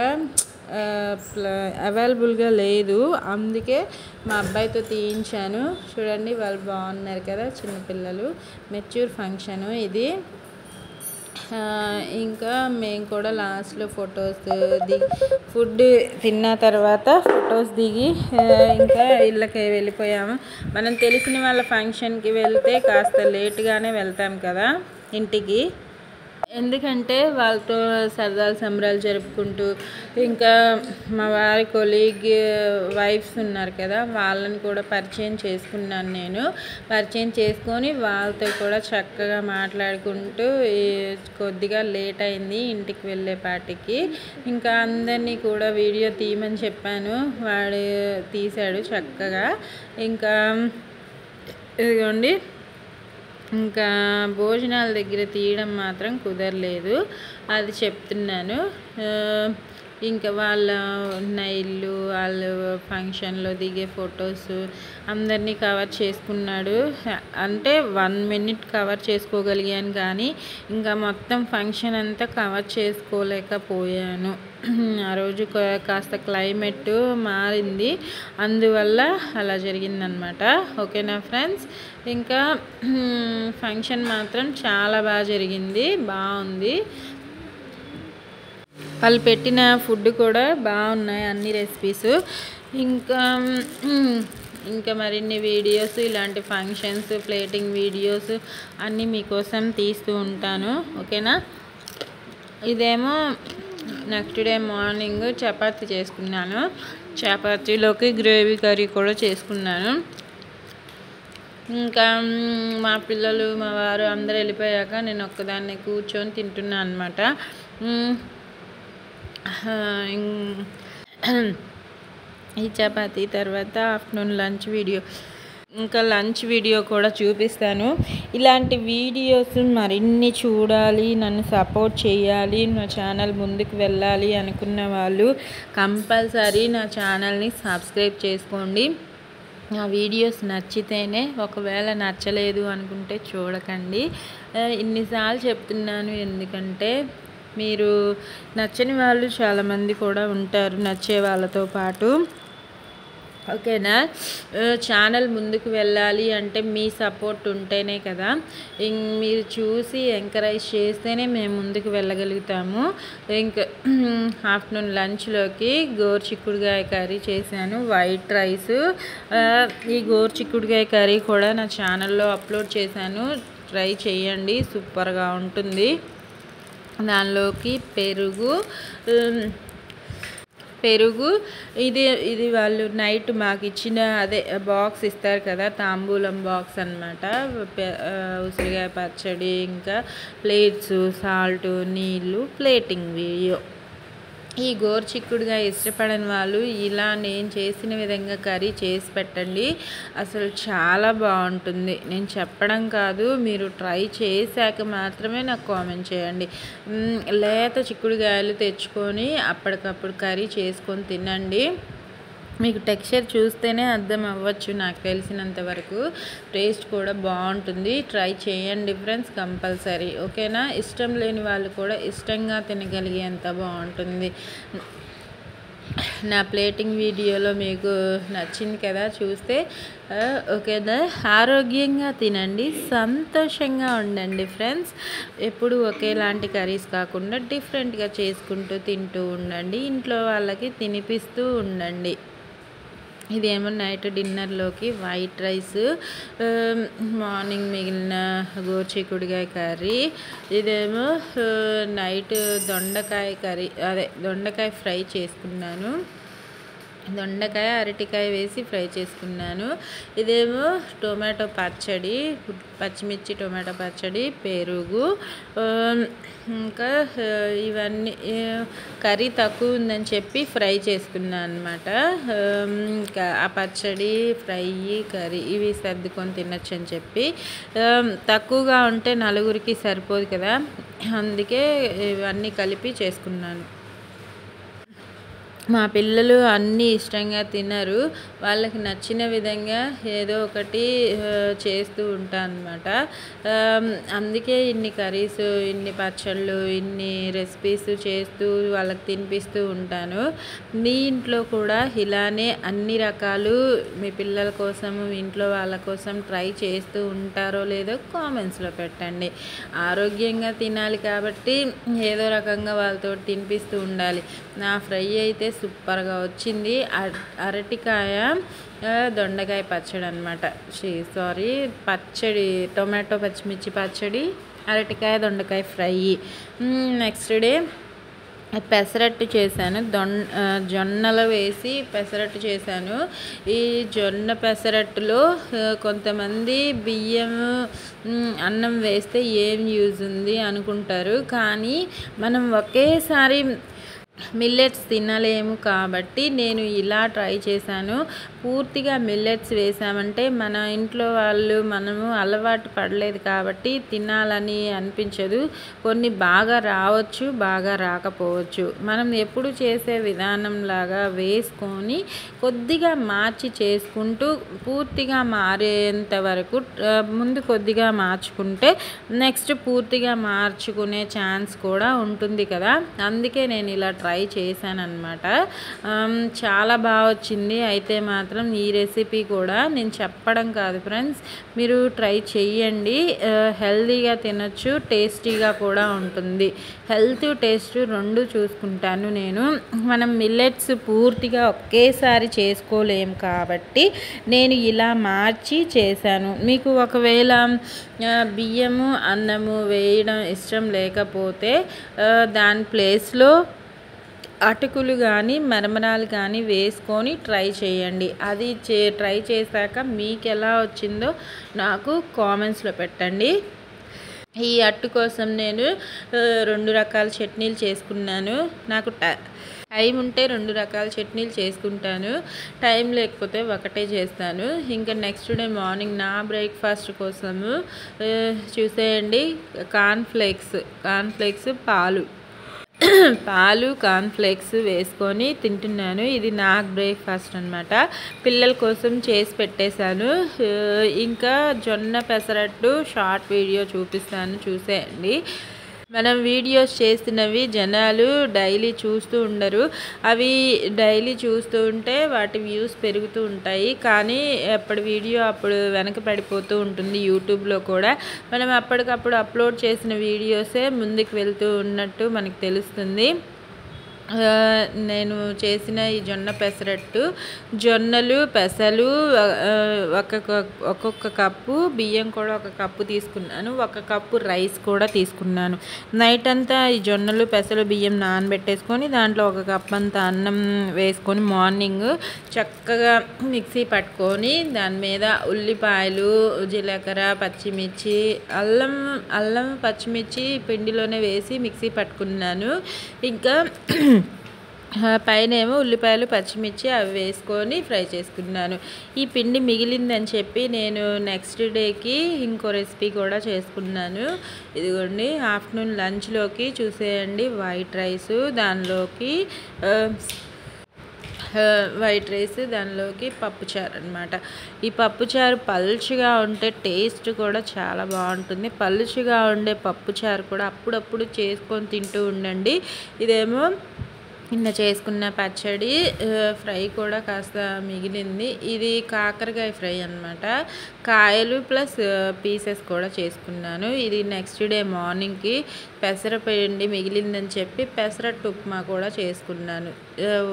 అవైలబుల్గా లేదు, అందుకే మా అబ్బాయితో తీయించాను. చూడండి, వాళ్ళు బాగున్నారు కదా చిన్నపిల్లలు. మెచ్యూర్ ఫంక్షను ఇది. ఇంకా మేము కూడా లాస్ట్లో ఫొటోస్ దిగి ఫుడ్ తిన్న తర్వాత ఫొటోస్ దిగి ఇంకా ఇళ్ళకి వెళ్ళిపోయాము. మనం తెలిసిన వాళ్ళ ఫంక్షన్కి వెళ్తే కాస్త లేట్గానే వెళ్తాం కదా ఇంటికి, ఎందుకంటే వాళ్ళతో సరదాలు సంబరాలు జరుపుకుంటూ, ఇంకా మా వారి కొలీగ్ వైఫ్స్ ఉన్నారు కదా, వాళ్ళని కూడా పరిచయం చేసుకున్నాను నేను. పరిచయం చేసుకొని వాళ్ళతో కూడా చక్కగా మాట్లాడుకుంటూ కొద్దిగా లేట్ అయింది ఇంటికి వెళ్ళేపాటికి. ఇంకా అందరినీ కూడా వీడియో తీయమని చెప్పాను, వాడు తీశాడు చక్కగా. ఇంకా ఇదిగోండి, ఇంకా భోజనాల దగ్గర తీయడం మాత్రం కుదరలేదు, అది చెప్తున్నాను. ఇంకా వాళ్ళ ఉన్న ఇల్లు, వాళ్ళు ఫంక్షన్లో దిగే ఫొటోస్ అందరినీ కవర్ చేసుకున్నాడు. అంటే 1 minute కవర్ చేసుకోగలిగాను, కానీ ఇంకా మొత్తం ఫంక్షన్ అంతా కవర్ చేసుకోలేకపోయాను. ఆ రోజు కాస్త క్లైమేట్ మారింది, అందువల్ల అలా జరిగిందనమాట. ఓకేనా ఫ్రెండ్స్, ఇంకా ఫంక్షన్ మాత్రం చాలా బాగా జరిగింది, బాగుంది. వాళ్ళు పెట్టిన ఫుడ్ కూడా బాగున్నాయి, అన్ని రెసిపీస్. ఇంకా మరిన్ని వీడియోస్, ఇలాంటి ఫంక్షన్స్ ప్లేటింగ్ వీడియోస్ అన్నీ మీకోసం తీస్తూ ఉంటాను. ఓకేనా. ఇదేమో నెక్స్ట్ డే మార్నింగ్ చపాతీ చేసుకున్నాను. చపాతీలోకి గ్రేవీ కర్రీ కూడా చేసుకున్నాను. ఇంకా మా పిల్లలు, మా వారు అందరూ వెళ్ళిపోయాక నేను ఒక్కదాన్ని కూర్చొని తింటున్నాను అనమాట. ఈ చపాతీ తర్వాత ఆఫ్టర్నూన్ లంచ్ వీడియో, ఇంకా లంచ్ వీడియో కూడా చూపిస్తాను. ఇలాంటి వీడియోస్ మరిన్ని చూడాలి, నన్ను సపోర్ట్ చేయాలి, నా ఛానల్ ముందుకు వెళ్ళాలి అనుకున్న వాళ్ళు కంపల్సరీ నా ఛానల్ని సబ్స్క్రైబ్ చేసుకోండి. నా వీడియోస్ నచ్చితేనే, ఒకవేళ నచ్చలేదు అనుకుంటే చూడకండి. ఇన్నిసార్లు చెప్తున్నాను, ఎందుకంటే మీరు నచ్చని వాళ్ళు చాలామంది కూడా ఉంటారు, నచ్చే వాళ్ళతో పాటు. ఓకేనా. ఛానల్ ముందుకు వెళ్ళాలి అంటే మీ సపోర్ట్ ఉంటేనే కదా, మీరు చూసి ఎంకరేజ్ చేస్తేనే మేము ముందుకు వెళ్ళగలుగుతాము. ఇంకా ఆఫ్టర్నూన్ లంచ్లోకి గోరుచిక్కుడుకాయ కర్రీ చేశాను, వైట్ రైస్. ఈ గోరుచిక్కుడుకాయ కర్రీ కూడా నా ఛానల్లో అప్లోడ్ చేశాను, ట్రై చేయండి, సూపర్గా ఉంటుంది. దానిలోకి పెరుగు, పెరుగు, ఇది ఇది వాళ్ళు నైట్ మాకు ఇచ్చిన అదే బాక్స్ ఇస్తారు కదా, తాంబూలం బాక్స్ అనమాట. ఉసిరికాయ పచ్చడి, ఇంకా ప్లేట్స్, సాల్ట్, నీళ్ళు, ప్లేటింగ్ వీడియో. ఈ గోరుచిక్కుడుగా ఇష్టపడని వాళ్ళు ఇలా నేను చేసిన విధంగా కర్రీ చేసి పెట్టండి, అసలు చాలా బాగుంటుంది. నేను చెప్పడం కాదు, మీరు ట్రై చేశాక మాత్రమే నాకు కామెంట్ చేయండి. లేత చిక్కుడుకాయలు తెచ్చుకొని అప్పటికప్పుడు కర్రీ చేసుకొని తినండి. మీకు టెక్స్చర్ చూస్తేనే అర్థం అవ్వచ్చు, నాకు తెలిసినంత వరకు టేస్ట్ కూడా బాగుంటుంది. ట్రై చేయండి ఫ్రెండ్స్ కంపల్సరీ, ఓకేనా? ఇష్టం లేని వాళ్ళు కూడా ఇష్టంగా తినగలిగేంత బాగుంటుంది. నా ప్లేటింగ్ వీడియోలో మీకు నచ్చింది కదా చూస్తే, ఓకేనా? ఆరోగ్యంగా తినండి, సంతోషంగా ఉండండి ఫ్రెండ్స్. ఎప్పుడు ఒకేలాంటి కర్రీస్ కాకుండా డిఫరెంట్గా చేసుకుంటూ తింటూ ఉండండి, ఇంట్లో వాళ్ళకి తినిపిస్తూ ఉండండి. ఇదేమో నైట్ డిన్నర్లోకి వైట్ రైస్, మార్నింగ్ మిగిలిన గోరుచిక్కుడుకాయ కర్రీ. ఇదేమో నైట్ దొండకాయ కర్రీ, అదే దొండకాయ ఫ్రై చేసుకున్నాను. దొండకాయ అరటికాయ వేసి ఫ్రై చేసుకున్నాను. ఇదేమో టొమాటో పచ్చడి, పచ్చిమిర్చి టొమాటో పచ్చడి, పెరుగు, ఇంకా ఇవన్నీ కర్రీ తక్కువ ఉందని చెప్పి ఫ్రై చేసుకున్నాను అనమాట. ఇంకా ఆ పచ్చడి, ఫ్రై, కర్రీ ఇవి సర్దుకొని తినచ్చు అని చెప్పి. తక్కువగా ఉంటే నలుగురికి సరిపోదు కదా, అందుకే ఇవన్నీ కలిపి చేసుకున్నాను. మా పిల్లలు అన్నీ ఇష్టంగా తినరు, వాళ్ళకి నచ్చిన విధంగా ఏదో ఒకటి చేస్తూ ఉంటాను అనమాట. అందుకే ఇన్ని కర్రీస్, ఇన్ని పచ్చళ్ళు, ఇన్ని రెసిపీస్ చేస్తూ వాళ్ళకి తినిపిస్తూ ఉంటాను. మీ ఇంట్లో కూడా ఇలానే అన్ని రకాలు మీ పిల్లల కోసం, ఇంట్లో వాళ్ళ కోసం ట్రై చేస్తూ ఉంటారో లేదో కామెంట్స్లో పెట్టండి. ఆరోగ్యంగా తినాలి కాబట్టి ఏదో రకంగా వాళ్ళతో తినిపిస్తూ ఉండాలి. నా ఫ్రై అయితే సూపర్గా వచ్చింది. అరటికాయ దొండకాయ పచ్చడి అనమాట, పచ్చడి, టొమాటో పచ్చిమిర్చి పచ్చడి, అరటికాయ దొండకాయ ఫ్రై. నెక్స్ట్ డే పెసరట్టు చేశాను, జొన్నలు వేసి పెసరట్టు చేశాను. ఈ జొన్న పెసరట్టులో కొంతమంది బియ్యం, అన్నం వేస్తే ఏం యూజ్ ఉంది అనుకుంటారు, కానీ మనం ఒకేసారి మిల్లెట్స్ తినలేము కాబట్టి నేను ఇలా ట్రై చేశాను. పూర్తిగా మిల్లెట్స్ వేసామంటే మన ఇంట్లో వాళ్ళు, మనము అలవాటు పడలేదు కాబట్టి తినాలని అనిపించదు. కొన్ని బాగా రావచ్చు, బాగా రాకపోవచ్చు. మనం ఎప్పుడు చేసే విధానంలాగా వేసుకొని కొద్దిగా మార్చి చేసుకుంటూ పూర్తిగా మారేంత వరకు ముందు కొద్దిగా మార్చుకుంటే నెక్స్ట్ పూర్తిగా మార్చుకునే ఛాన్స్ కూడా ఉంటుంది కదా, అందుకే నేను ఇలా ట్రై చేశాను అనమాట. చాలా బాగా వచ్చింది. అయితే మాత్రం ఈ రెసిపీ కూడా నేను చెప్పడం కాదు ఫ్రెండ్స్, మీరు ట్రై చేయండి. హెల్తీగా తినచ్చు, టేస్టీగా కూడా ఉంటుంది. హెల్త్, టేస్ట్ రెండు చూసుకుంటాను నేను. మనం మిల్లెట్స్ పూర్తిగా ఒకేసారి చేసుకోలేము కాబట్టి నేను ఇలా మార్చి చేశాను. మీకు ఒకవేళ బియ్యము, అన్నము వేయడం ఇష్టం లేకపోతే దాని ప్లేస్లో అటుకులు కానీ మరమరాలు కానీ వేసుకొని ట్రై చేయండి. అది ట్రై చేశాక మీకు ఎలా వచ్చిందో నాకు కామెంట్స్లో పెట్టండి. ఈ అట్టు కోసం నేను 2 రకాల చట్నీలు చేసుకున్నాను. నాకు టైం ఉంటే 2 రకాల చట్నీలు చేసుకుంటాను, టైం లేకపోతే ఒకటే చేస్తాను. ఇంకా నెక్స్ట్ డే మార్నింగ్ నా బ్రేక్ఫాస్ట్ కోసము చూసేయండి, కార్న్ఫ్లేక్స్, పాలు కార్న్ఫ్లేక్స్ వేసుకొని తింటున్నాను. ఇది నాకు బ్రేక్ఫాస్ట్ అనమాట. పిల్లల కోసం చేసి పెట్టేశాను. ఇంకా జొన్న పెసరట్టు షార్ట్ వీడియో చూపిస్తాను, చూసేయండి. మనం వీడియోస్ చేస్తున్నవి జనాలు డైలీ చూస్తూ ఉండరు, అవి డైలీ చూస్తూ ఉంటే వాటి వ్యూస్ పెరుగుతూ ఉంటాయి, కానీ ఎప్పటి వీడియో అప్పుడు వెనక పడిపోతూ ఉంటుంది. యూట్యూబ్లో కూడా మనం అప్పటికప్పుడు అప్లోడ్ చేసిన వీడియోసే ముందుకు వెళ్తూ ఉన్నట్టు మనకు తెలుస్తుంది. నేను చేసిన ఈ జొన్న పెసరట్టు, జొన్నలు, పెసలు ఒక్కొక్క కప్పు, బియ్యం కూడా ఒక కప్పు తీసుకున్నాను, ఒక కప్పు రైస్ కూడా తీసుకున్నాను. నైట్ అంతా ఈ జొన్నలు, పెసలు, బియ్యం నానబెట్టేసుకొని దాంట్లో ఒక కప్ అంతా అన్నం వేసుకొని మార్నింగ్ చక్కగా మిక్సీ పట్టుకొని దాని మీద ఉల్లిపాయలు, జీలకర్ర, పచ్చిమిర్చి, అల్లం పచ్చిమిర్చి పిండిలోనే వేసి మిక్సీ పట్టుకున్నాను. ఇంకా పైన ఏమో ఉల్లిపాయలు, పచ్చిమిర్చి అవి వేసుకొని ఫ్రై చేసుకున్నాను. ఈ పిండి మిగిలిందని చెప్పి నేను నెక్స్ట్ డేకి ఇంకో రెసిపీ కూడా చేసుకున్నాను. ఇదిగోండి, ఆఫ్టర్నూన్ లంచ్లోకి చూసేయండి, వైట్ రైస్ దానిలోకి పప్పుచారు అనమాట. ఈ పప్పుచారు పలుచగా ఉంటే టేస్ట్ కూడా చాలా బాగుంటుంది. పలుచగా ఉండే పప్పుచారు కూడా అప్పుడప్పుడు చేసుకొని తింటూ ఉండండి. ఇదేమో నిన్న చేసుకున్న పచ్చడి, ఫ్రై కూడా కాస్త మిగిలింది. ఇది కాకరకాయ ఫ్రై అనమాట. కాయలు ప్లస్ పీసెస్ కూడా చేసుకున్నాను. ఇది నెక్స్ట్ డే మార్నింగ్కి పెసరపిండి మిగిలిందని చెప్పి పెసరట్టు ఉప్మా కూడా చేసుకున్నాను.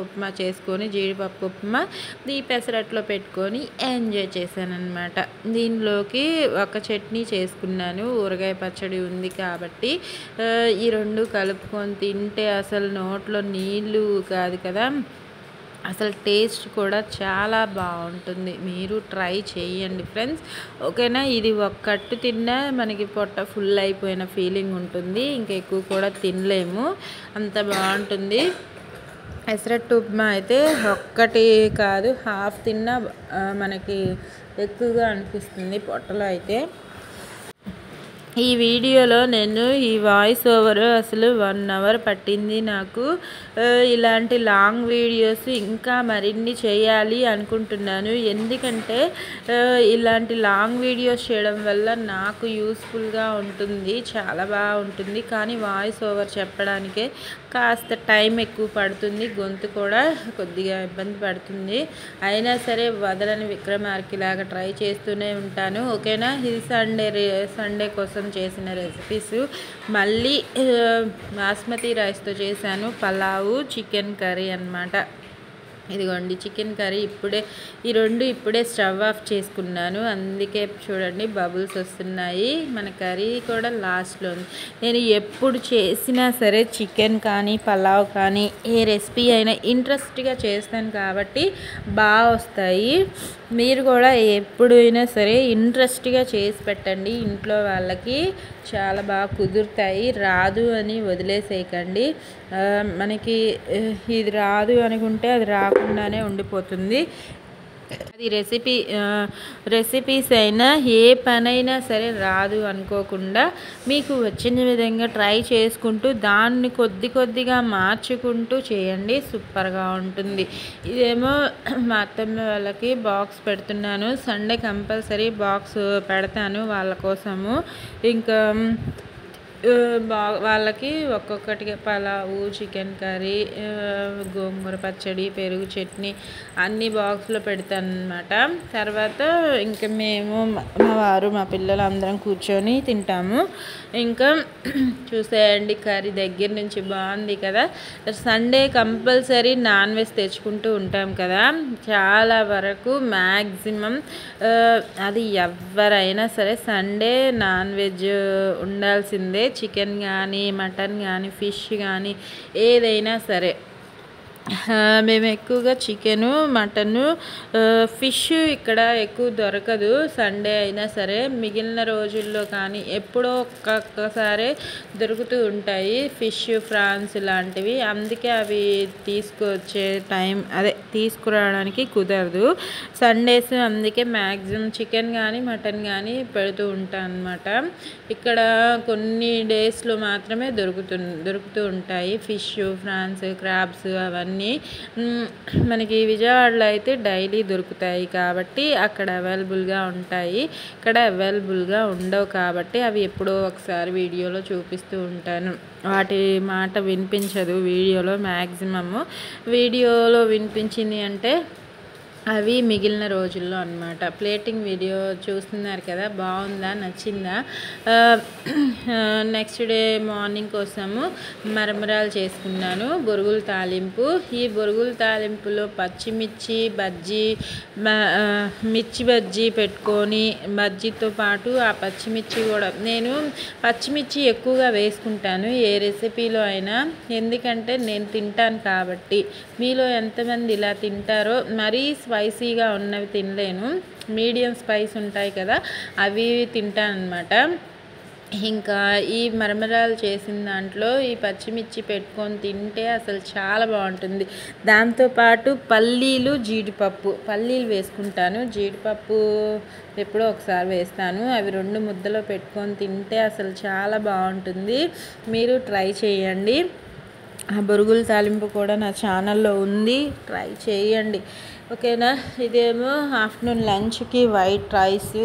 ఉప్మా చేసుకొని జీడిపప్పు ఉప్మా ఈ పెసరట్లో పెట్టుకొని ఎంజాయ్ చేశాను అనమాట. దీనిలోకి ఒక చట్నీ చేసుకున్నాను, ఊరగాయ పచ్చడి ఉంది కాబట్టి. ఈ రెండు కలుపుకొని తింటే అసలు నోట్లో నీళ్ళు కాదు కదా, అసలు టేస్ట్ కూడా చాలా బాగుంటుంది. మీరు ట్రై చేయండి ఫ్రెండ్స్, ఓకేనా. ఇది ఒక్కట్టు తిన్నా మనకి పొట్ట ఫుల్ అయిపోయిన ఫీలింగ్ ఉంటుంది, ఇంకా ఎక్కువ కూడా తినలేము, అంత బాగుంటుంది. పెసరట్టు ఉప్మా అయితే ఒక్కటి కాదు, హాఫ్ తిన్నా మనకి ఎక్కువగా అనిపిస్తుంది పొట్టలో అయితే. ఈ వీడియోలో నేను ఈ వాయిస్ ఓవర్ అసలు 1 అవర్ పట్టింది నాకు. ఇలాంటి లాంగ్ వీడియోస్ ఇంకా మరిన్ని చేయాలి అనుకుంటున్నాను. ఎందుకంటే ఇలాంటి లాంగ్ వీడియోస్ చేయడం వల్ల నాకు యూస్ఫుల్గా ఉంటుంది, చాలా బాగుంటుంది. కానీ వాయిస్ ఓవర్ చెప్పడానికే కాస్త టైం ఎక్కువ పడుతుంది, గొంతు కూడా కొద్దిగా ఇబ్బంది పడుతుంది. అయినా సరే వదలని విక్రమార్కిలాగా ట్రై చేస్తూనే ఉంటాను, ఓకేనా. ఇది సండే కోసం చేసిన రెసిపీస్. మళ్ళీ బాస్మతి రైస్తో చేశాను పలావు, చికెన్ కర్రీ అన్నమాట. ఇదిగోండి చికెన్ కర్రీ ఈ రెండు ఇప్పుడే స్టవ్ ఆఫ్ చేసుకున్నాను, అందుకే చూడండి బబుల్స్ వస్తున్నాయి. మన కర్రీ కూడా లాస్ట్లో ఉంది. నేను ఎప్పుడు చేసినా సరే చికెన్ కానీ పలావ్ కానీ ఏ రెసిపీ అయినా ఇంట్రెస్ట్గా చేస్తాను కాబట్టి బాగా వస్తాయి. మీరు కూడా ఎప్పుడైనా సరే ఇంట్రెస్ట్గా చేసి పెట్టండి, ఇంట్లో వాళ్ళకి చాలా బాగా కుదురుతాయి. రాదు అని వదిలేసేయకండి. మనకి ఇది రాదు అనుకుంటే అది రాకుండానే ఉండిపోతుంది. అది రెసిపీస్ అయినా ఏ పనైనా సరే రాదు అనుకోకుండా మీకు వచ్చిన విధంగా ట్రై చేసుకుంటూ దాన్ని కొద్దిగా మార్చుకుంటూ చేయండి, సూపర్గా ఉంటుంది. ఇదేమో మా అత్తమ్మ వాళ్ళకి బాక్స్ పెడుతున్నాను, సండే కంపల్సరీ బాక్స్ పెడతాను వాళ్ళ కోసము. ఇంకా వాళ్ళకి ఒక్కొక్కటిగా పలావు, చికెన్ కర్రీ, గోంగూర పచ్చడి, పెరుగు చట్నీ అన్ని బాక్స్లో పెడతాను అనమాట. తర్వాత ఇంకా మేము మా వారు మా పిల్లలు అందరం కూర్చొని తింటాము. ఇంకా చూసేయండి కర్రీ దగ్గర నుంచి బాగుంది కదా. సండే కంపల్సరీ నాన్ వెజ్ తెచ్చుకుంటూ ఉంటాం కదా, చాలా వరకు మ్యాక్సిమం అది ఎవరైనా సరే సండే నాన్ వెజ్ ఉండాల్సిందే. చికెన్ కానీ, మటన్ కానీ, ఫిష్ కానీ ఏదైనా సరే. మేము ఎక్కువగా చికెను, మటను, ఫిష్ ఇక్కడ ఎక్కువ దొరకదు సండే అయినా సరే. మిగిలిన రోజుల్లో కానీ ఎప్పుడో ఒక్కొక్కసారి దొరుకుతూ ఉంటాయి ఫిష్, ఫ్రాన్స్ లాంటివి. అందుకే అవి తీసుకురావడానికి కుదరదు సండేస్. అందుకే మ్యాక్సిమం చికెన్ కానీ మటన్ కానీ పెడుతూ ఉంటాను అనమాట. ఇక్కడ కొన్ని డేస్లో మాత్రమే దొరుకుతూ ఉంటాయి ఫిష్, ఫ్రాన్స్, క్రాబ్స్ అవన్నీ. మనకి విజయవాడలో అయితే డైలీ దొరుకుతాయి కాబట్టి అక్కడ అవైలబుల్గా ఉంటాయి, ఇక్కడ అవైలబుల్గా ఉండవు కాబట్టి అవి ఎప్పుడో ఒకసారి వీడియోలో చూపిస్తూ ఉంటాను. వాటి మాట వినిపించదు వీడియోలో మ్యాక్సిమము. వీడియోలో వినిపించింది అంటే అవి మిగిలిన రోజుల్లో అన్నమాట. ప్లేటింగ్ వీడియో చూస్తున్నారు కదా, బాగుందా, నచ్చిందా? నెక్స్ట్ డే మార్నింగ్ కోసము మరమరాలు చేసుకున్నాను, బొరుగుల తాలింపు. ఈ బొరుగుల తాలింపులో పచ్చిమిర్చి బజ్జీ, మిర్చి బజ్జీ పెట్టుకొని, బజ్జీతో పాటు ఆ పచ్చిమిర్చి కూడా నేను పచ్చిమిర్చి ఎక్కువగా వేసుకుంటాను ఏ రెసిపీలో అయినా, ఎందుకంటే నేను తింటాను కాబట్టి. మీలో ఎంతమంది ఇలా తింటారో? మరీ స్పైసీగా ఉన్నవి తినలేను, మీడియం స్పైస్ ఉంటాయి కదా, అవి తింటానన్నమాట. ఇంకా ఈ మరమరాలు చేసిన దాంట్లో ఈ పచ్చిమిర్చి పెట్టుకొని తింటే అసలు చాలా బాగుంటుంది. దాంతోపాటు పల్లీలు, జీడిపప్పు, పల్లీలు వేసుకుంటాను, జీడిపప్పు ఎప్పుడో ఒకసారి వేస్తాను. అవి 2 ముద్దలో పెట్టుకొని తింటే అసలు చాలా బాగుంటుంది. మీరు ట్రై చేయండి. ఆ బొరుగుల తాలింపు కూడా నా ఛానల్లో ఉంది, ట్రై చేయండి, ఓకేనా? ఇదేమో ఆఫ్టర్నూన్ లంచ్కి వైట్ రైస్,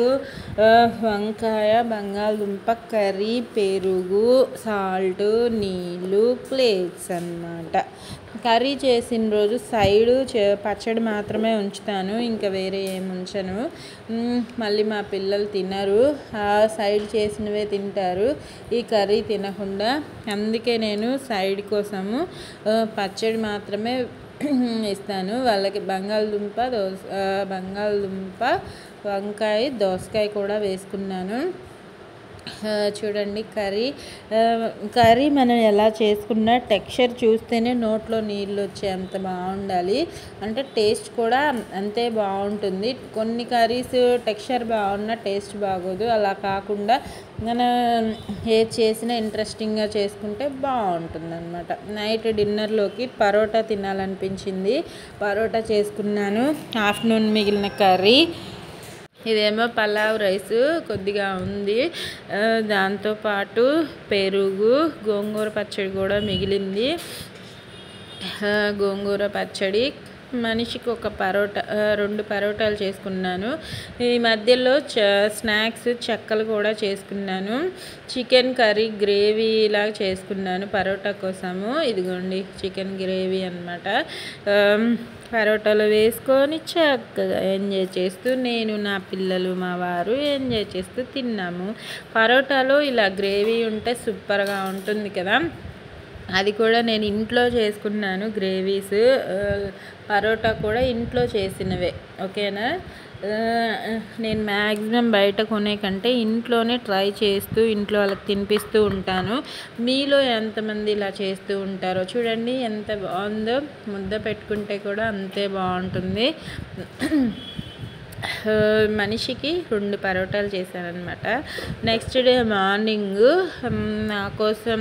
వంకాయ, బంగాళదుంప కర్రీ, పెరుగు, సాల్ట్, నీళ్ళు, ప్లేట్స్ అన్నమాట. కర్రీ చేసిన రోజు సైడు పచ్చడి మాత్రమే ఉంచుతాను, ఇంకా వేరే ఏమి ఉంచను. మళ్ళీ మా పిల్లలు తినరు, ఆ సైడ్ చేసినవే తింటారు, ఈ కర్రీ తినకుండా. అందుకే నేను సైడ్ కోసము పచ్చడి మాత్రమే ఇస్తాను వాళ్ళకి. బంగాళదుంప, వంకాయ, దోసకాయ కూడా వేసుకున్నాను. చూడండి కర్రీ మనం ఎలా చేసుకున్నా టెక్స్చర్ చూస్తేనే నోట్లో నీళ్ళు వచ్చే అంత బాగుండాలి, అంటే టేస్ట్ కూడా అంతే బాగుంటుంది. కొన్ని కర్రీస్ టెక్స్చర్ బాగున్నా టేస్ట్ బాగోదు, అలా కాకుండా మనం ఏది చేసినా ఇంట్రెస్టింగ్గా చేసుకుంటే బాగుంటుంది అన్నమాట. నైట్ డిన్నర్లోకి పరోటా తినాలనిపించింది, పరోటా చేసుకున్నాను. ఆఫ్టర్నూన్ మిగిలిన కర్రీ, ఇదేమో పలావ్ రైస్ కొద్దిగా ఉంది, దాంతోపాటు పెరుగు, గోంగూర పచ్చడి కూడా మిగిలింది. గోంగూర పచ్చడి, మనిషికి ఒక పరోటా, 2 పరోటాలు చేసుకున్నాను. ఈ మధ్యలో స్నాక్స్ చెక్కలు కూడా చేసుకున్నాను. చికెన్ కర్రీ గ్రేవీ ఇలా చేసుకున్నాను పరోటా కోసము. ఇదిగోండి చికెన్ గ్రేవీ అన్నమాట. పరోటాలు వేసుకొని చక్కగా ఎంజాయ్ చేస్తూ, నేను, నా పిల్లలు, మా వారు ఎంజాయ్ చేస్తూ తిన్నాము. పరోటాలో ఇలా గ్రేవీ ఉంటే సూపర్గా ఉంటుంది కదా, అది కూడా నేను ఇంట్లో చేసుకున్నాను. గ్రేవీస్ పరోటా కూడా ఇంట్లో చేసినవే, ఓకేనా? నేను మ్యాక్సిమం బయట కొనే కంటే ఇంట్లోనే ట్రై చేస్తూ ఇంట్లో వాళ్ళకి తినిపిస్తూ ఉంటాను. మీలో ఎంతమంది ఇలా చేస్తూ ఉంటారో చూడండి, ఎంత బాగుందో. ముద్ద పెట్టుకుంటే కూడా అంతే బాగుంటుంది. మనిషికి 2 పరోటాలు చేశానన్నమాట. నెక్స్ట్ డే మార్నింగ్ నా కోసం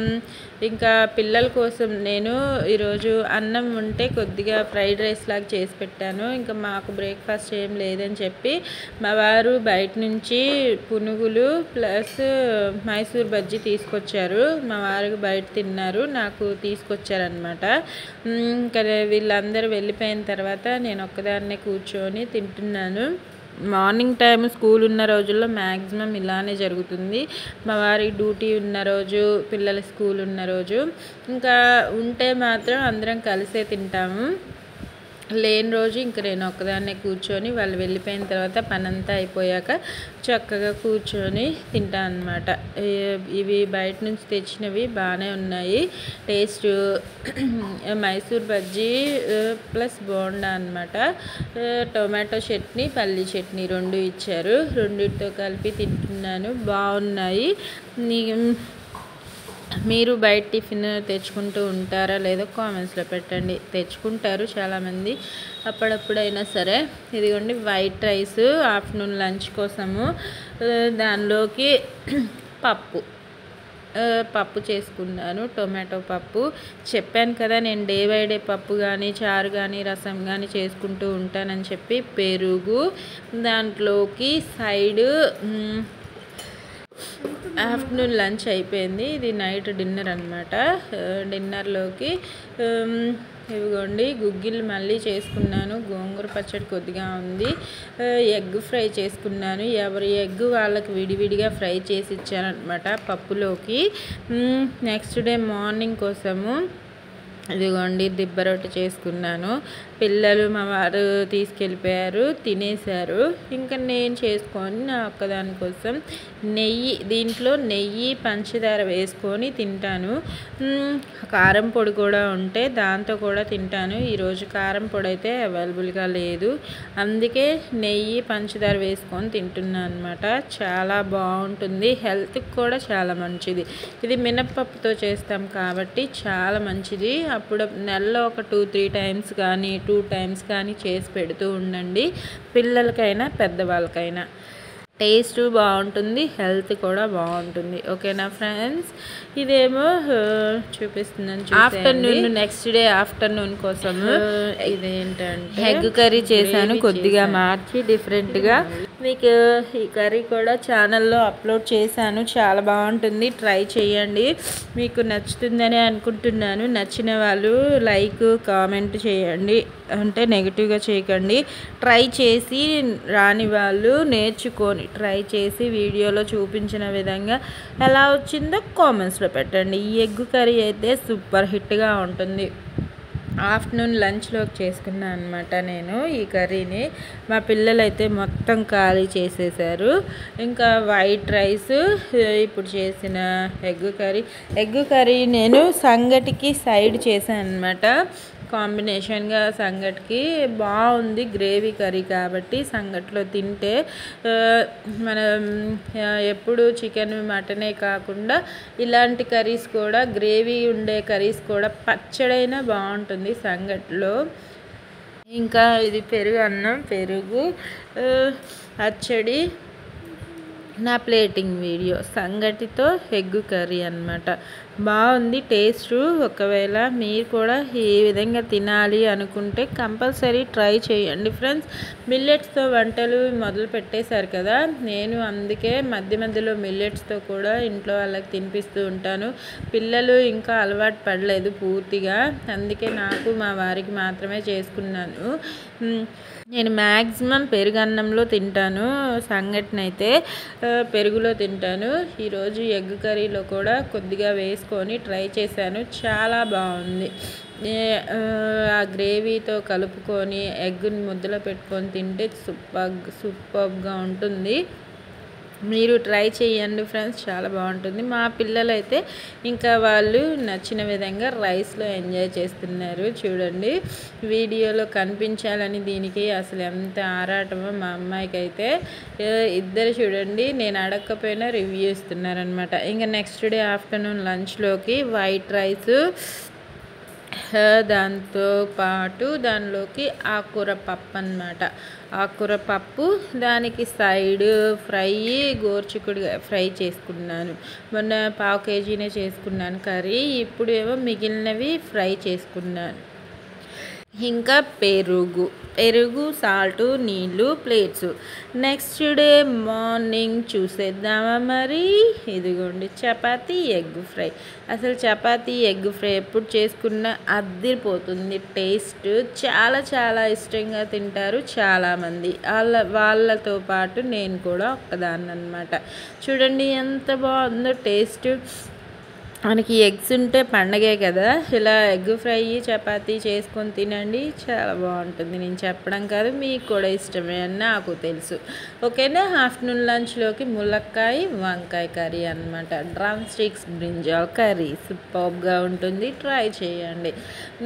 ఇంకా పిల్లల కోసం నేను ఈరోజు అన్నం ఉంటే కొద్దిగా ఫ్రైడ్ రైస్ లాగా చేసి పెట్టాను. ఇంకా మాకు బ్రేక్ఫాస్ట్ ఏం లేదని చెప్పి మా వారు బయట నుంచి పునుగులు ప్లస్ మైసూర్ బజ్జీ తీసుకొచ్చారు. మా వారికి బయట తిన్నారు, నాకు తీసుకొచ్చారనమాట. ఇంకా వీళ్ళందరూ వెళ్ళిపోయిన తర్వాత నేను ఒక్కదాన్నే కూర్చొని తింటున్నాను. మార్నింగ్ టైం స్కూల్ ఉన్న రోజుల్లో మ్యాక్సిమం ఇలానే జరుగుతుంది. మా వారికి డ్యూటీ ఉన్న రోజు, పిల్లల స్కూల్ ఉన్న రోజు ఇంకా ఉంటే మాత్రం అందరం కలిసే తింటాము. లేని రోజు ఇంక నేను ఒక్కదాన్నే కూర్చొని వాళ్ళు వెళ్ళిపోయిన తర్వాత పనంతా అయిపోయాక చక్కగా కూర్చొని తింటాను అన్నమాట. ఇవి బయట నుంచి తెచ్చినవి బాగానే ఉన్నాయి టేస్ట్. మైసూర్ బజ్జీ ప్లస్ బోండా అన్నమాట. టొమాటో చట్నీ, పల్లీ చట్నీ 2 ఇచ్చారు, రెండిటితో కలిపి తింటున్నాను, బాగున్నాయి. మీరు బయట టిఫిన్ తెచ్చుకుంటూ ఉంటారా లేదో కామెంట్స్లో పెట్టండి. తెచ్చుకుంటారు చాలామంది అప్పుడప్పుడైనా సరే. ఇదిగోండి వైట్ రైస్ ఆఫ్టర్నూన్ లంచ్ కోసము. దానిలోకి పప్పు చేసుకున్నాను, టొమాటో పప్పు. చెప్పాను కదా నేను డే బై డే పప్పు కానీ చారు కానీ రసం కానీ చేసుకుంటూ ఉంటానని చెప్పి. పెరుగు, దాంట్లోకి సైడ్. ఆఫ్టర్నూన్ లంచ్ అయిపోయింది, ఇది నైట్ డిన్నర్ అనమాట. డిన్నర్లోకి ఇవిగోండి గుగ్గిళ్ళు మళ్ళీ చేసుకున్నాను, గోంగూర పచ్చడి కొద్దిగా ఉంది, ఎగ్ ఫ్రై చేసుకున్నాను. ఎవరి ఎగ్ వాళ్ళకి విడివిడిగా ఫ్రై చేసి ఇచ్చానమాట పప్పులోకి. నెక్స్ట్ డే మార్నింగ్ కోసము ఇదిగోండి దిబ్బ రొట్టె చేసుకున్నాను. పిల్లలు మా వారు తీసుకెళ్ళిపోయారు, తినేశారు. ఇంకా నేను చేసుకొని నా ఒక్కదాని కోసం దీంట్లో నెయ్యి పంచదార వేసుకొని తింటాను. కారం పొడి కూడా ఉంటే దాంతో కూడా తింటాను. ఈరోజు కారం పొడి అయితే అవైలబుల్గా లేదు, అందుకే నెయ్యి పంచదార వేసుకొని తింటున్నాను అనమాట. చాలా బాగుంటుంది, హెల్త్కి కూడా చాలా మంచిది. ఇది మినప్పప్పుతో చేస్తాం కాబట్టి చాలా మంచిది. అప్పుడు నెలలో ఒక 2-3 టైమ్స్ కానీ 2 టైమ్స్ కానీ చేసి పెడుతూ ఉండండి, పిల్లలకైనా పెద్దవాళ్ళకైనా. టేస్ట్ బాగుంటుంది, హెల్త్ కూడా బాగుంటుంది. ఓకేనా ఫ్రెండ్స్, ఇదేమో చూపిస్తున్నాను. ఆఫ్టర్నూన్, నెక్స్ట్ డే ఆఫ్టర్నూన్ కోసం ఇదేంటంటే ఎగ్ కర్రీ చేశాను, కొద్దిగా మార్చి డిఫరెంట్గా. మీకు ఈ కర్రీ కూడా ఛానల్లో అప్లోడ్ చేశాను, చాలా బాగుంటుంది, ట్రై చేయండి. మీకు నచ్చుతుందని అనుకుంటున్నాను. నచ్చిన వాళ్ళు లైక్ కామెంట్ చేయండి, అంటే నెగిటివ్గా చేయకండి. ట్రై చేసి రాని వాళ్ళు నేర్చుకొని ట్రై చేసి వీడియోలో చూపించిన విధంగా ఎలా వచ్చిందో కామెంట్స్లో పెట్టండి. ఈ ఎగ్ కర్రీ అయితే సూపర్ హిట్గా ఉంటుంది. ఆఫ్టర్నూన్ లంచ్లోకి చేసుకున్నాను అనమాట నేను ఈ కర్రీని. మా పిల్లలు అయితే మొత్తం ఖాళీ చేసేసారు. ఇంకా వైట్ రైస్, ఇప్పుడు చేసిన ఎగ్ కర్రీ నేను సంగటికి సైడ్ చేశాను అనమాట. కాంబినేషన్గా సంగటికి బాగుంది, గ్రేవీ కర్రీ కాబట్టి సంగట్లో తింటే మనం ఎప్పుడు చికెన్ మటనే కాకుండా ఇలాంటి కర్రీస్ కూడా, గ్రేవీ ఉండే కర్రీస్ కూడా పచ్చడైనా బాగుంటుంది సంగట్లో. ఇంకా ఇది పెరుగు అన్నం, పెరుగు పచ్చడి, నా ప్లేటింగ్ వీడియో సంగటితో ఎగ్ కర్రీ అన్నమాట. బాగుంది టేస్ట్. ఒకవేళ మీరు కూడా ఈ విధంగా తినాలి అనుకుంటే కంపల్సరీ ట్రై చేయండి ఫ్రెండ్స్. మిల్లెట్స్తో వంటలు మొదలు పెట్టేశారు కదా, నేను అందుకే మధ్య మధ్యలో మిల్లెట్స్తో కూడా ఇంట్లో వాళ్ళకి తినిపిస్తూ ఉంటాను. పిల్లలు ఇంకా అలవాటు పడలేదు పూర్తిగా, అందుకే నాకు మా వారికి మాత్రమే చేసుకున్నాను. నేను మ్యాక్సిమం పెరుగన్నంలో తింటాను, సంగటినైతే పెరుగులో తింటాను. ఈరోజు ఎగ్ కర్రీలో కూడా కొద్దిగా వేసుకొని ట్రై చేశాను, చాలా బాగుంది. ఆ గ్రేవీతో కలుపుకొని ఎగ్ని ముద్దలో పెట్టుకొని తింటే సూపర్గా ఉంటుంది. మీరు ట్రై చేయండి ఫ్రెండ్స్, చాలా బాగుంటుంది. మా పిల్లలు అయితే ఇంకా వాళ్ళు నచ్చిన విధంగా రైస్లో ఎంజాయ్ చేస్తున్నారు. చూడండి, వీడియోలో కనిపించాలని దీనికి అసలు ఎంత ఆరాటమో మా అమ్మాయికి అయితే. ఇద్దరు చూడండి, నేను అడగకపోయినా రివ్యూ ఇస్తున్నారనమాట. ఇంకా నెక్స్ట్ డే ఆఫ్టర్నూన్ లంచ్లోకి వైట్ రైస్, దాంతో పాటు దానిలోకి ఆకుకూర పప్పు అన్నమాట. ఆకుకూర పప్పు, దానికి సైడ్ ఫ్రై గోరుచిక్కుడుగా ఫ్రై చేసుకున్నాను. మొన్న 1/2 kg చేసుకున్నాను కర్రీ, ఇప్పుడు ఏమో మిగిలినవి ఫ్రై చేసుకున్నాను. ఇంకా పెరుగు, సాల్ట్, నీళ్ళు, ప్లేట్స్. నెక్స్ట్ డే మార్నింగ్ చూసేద్దామా మరి. ఇదిగోండి చపాతీ ఎగ్ ఫ్రై. అసలు చపాతీ ఎగ్ ఫ్రై ఎప్పుడు చేసుకున్నా అద్దిరిపోతుంది టేస్ట్. చాలా చాలా ఇష్టంగా తింటారు చాలామంది. వాళ్ళతో పాటు నేను కూడా ఒక్కదాన్ని అన్నమాట. చూడండి ఎంత బాగుందో టేస్ట్. మనకి ఎగ్స్ ఉంటే పండగే కదా, ఇలా ఎగ్ ఫ్రై చపాతీ చేసుకొని తినండి, చాలా బాగుంటుంది. నేను చెప్పడం కాదు, మీకు కూడా ఇష్టమే అని నాకు తెలుసు. ఓకేనా, ఆఫ్టర్నూన్ లంచ్లోకి ములక్కాయ వంకాయ కర్రీ అన్నమాట. డ్రమ్ స్టిక్స్ బ్రింజాల్ కర్రీ సూపర్గా ఉంటుంది, ట్రై చేయండి.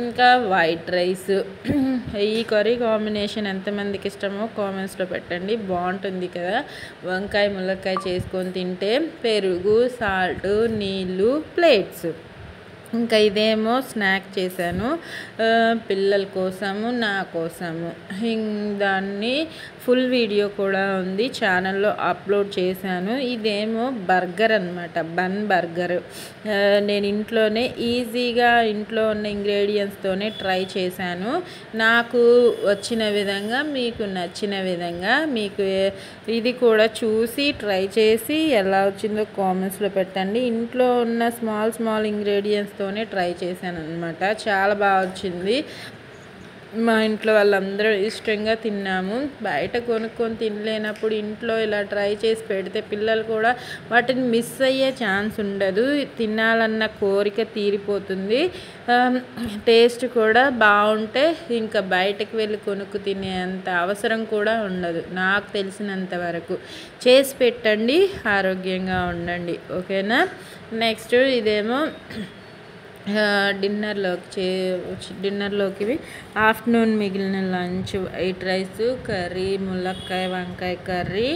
ఇంకా వైట్ రైస్. ఈ కర్రీ కాంబినేషన్ ఎంతమందికి ఇష్టమో కామెంట్స్లో పెట్టండి, బాగుంటుంది కదా. వంకాయ ములక్కాయ చేసుకొని తింటే పెరుగు, సాల్ట్, నీళ్ళు, ప్లేట్స్. ఇంకా ఇదేమో స్నాక్ చేశాను పిల్లల కోసము, నా కోసము. దాన్ని ఫుల్ వీడియో కూడా ఉంది, ఛానల్లో అప్లోడ్ చేశాను. ఇదేమో బర్గర్ అన్నమాట, బన్ బర్గర్. నేను ఇంట్లోనే ఈజీగా ఇంట్లో ఉన్న ఇంగ్రీడియంట్స్తోనే ట్రై చేశాను. నాకు వచ్చిన విధంగా, మీకు నచ్చిన విధంగా, మీకు ఇది కూడా చూసి ట్రై చేసి ఎలా వచ్చిందో కామెంట్స్లో పెట్టండి. ఇంట్లో ఉన్న స్మాల్ ఇంగ్రీడియంట్స్తోనే ట్రై చేశాను అనమాట, చాలా బాగా వచ్చింది. మా ఇంట్లో వాళ్ళందరూ ఇష్టంగా తిన్నాము. బయట కొనుక్కొని తినలేనప్పుడు ఇంట్లో ఇలా ట్రై చేసి పెడితే పిల్లలు కూడా వాటిని మిస్ అయ్యే ఛాన్స్ ఉండదు. తినాలన్న కోరిక తీరిపోతుంది. టేస్ట్ కూడా బాగుంటే ఇంకా బయటకు వెళ్ళి కొనుక్కు తినేంత అవసరం కూడా ఉండదు. నాకు తెలిసినంత వరకు చేసి పెట్టండి, ఆరోగ్యంగా ఉండండి. ఓకేనా. నెక్స్ట్ ఇదేమో డిన్నర్లోకి ఆఫ్టర్నూన్ మిగిలిన లంచ్ వైట్ రైస్ కర్రీ, ములక్కాయ వంకాయ కర్రీ.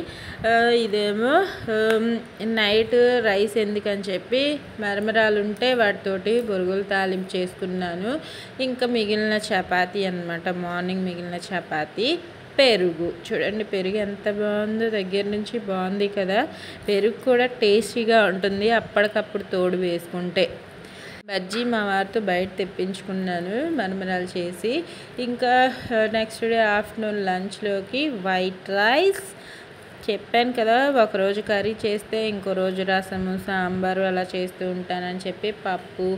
ఇదేమో నైట్ రైస్ ఎందుకని చెప్పి మరమరాలు ఉంటే వాటితోటి బొరుగులు తాలింపు చేసుకున్నాను. ఇంకా మిగిలిన చపాతీ అన్నమాట, మార్నింగ్ మిగిలిన చపాతీ. పెరుగు చూడండి, పెరుగు ఎంత బాగుందో, దగ్గర నుంచి బాగుంది కదా. పెరుగు కూడా టేస్టీగా ఉంటుంది అప్పటికప్పుడు తోడు వేసుకుంటే. బజ్జీ మా వారితో బయట తెప్పించుకున్నాను మరమరాలు చేసి. ఇంకా నెక్స్ట్ డే ఆఫ్టర్నూన్ లంచ్లోకి వైట్ రైస్. చెప్పాను కదా, ఒకరోజు కర్రీ చేస్తే ఇంకో రోజు రసము సాంబారు అలా చేస్తూ ఉంటానని చెప్పి పప్పు.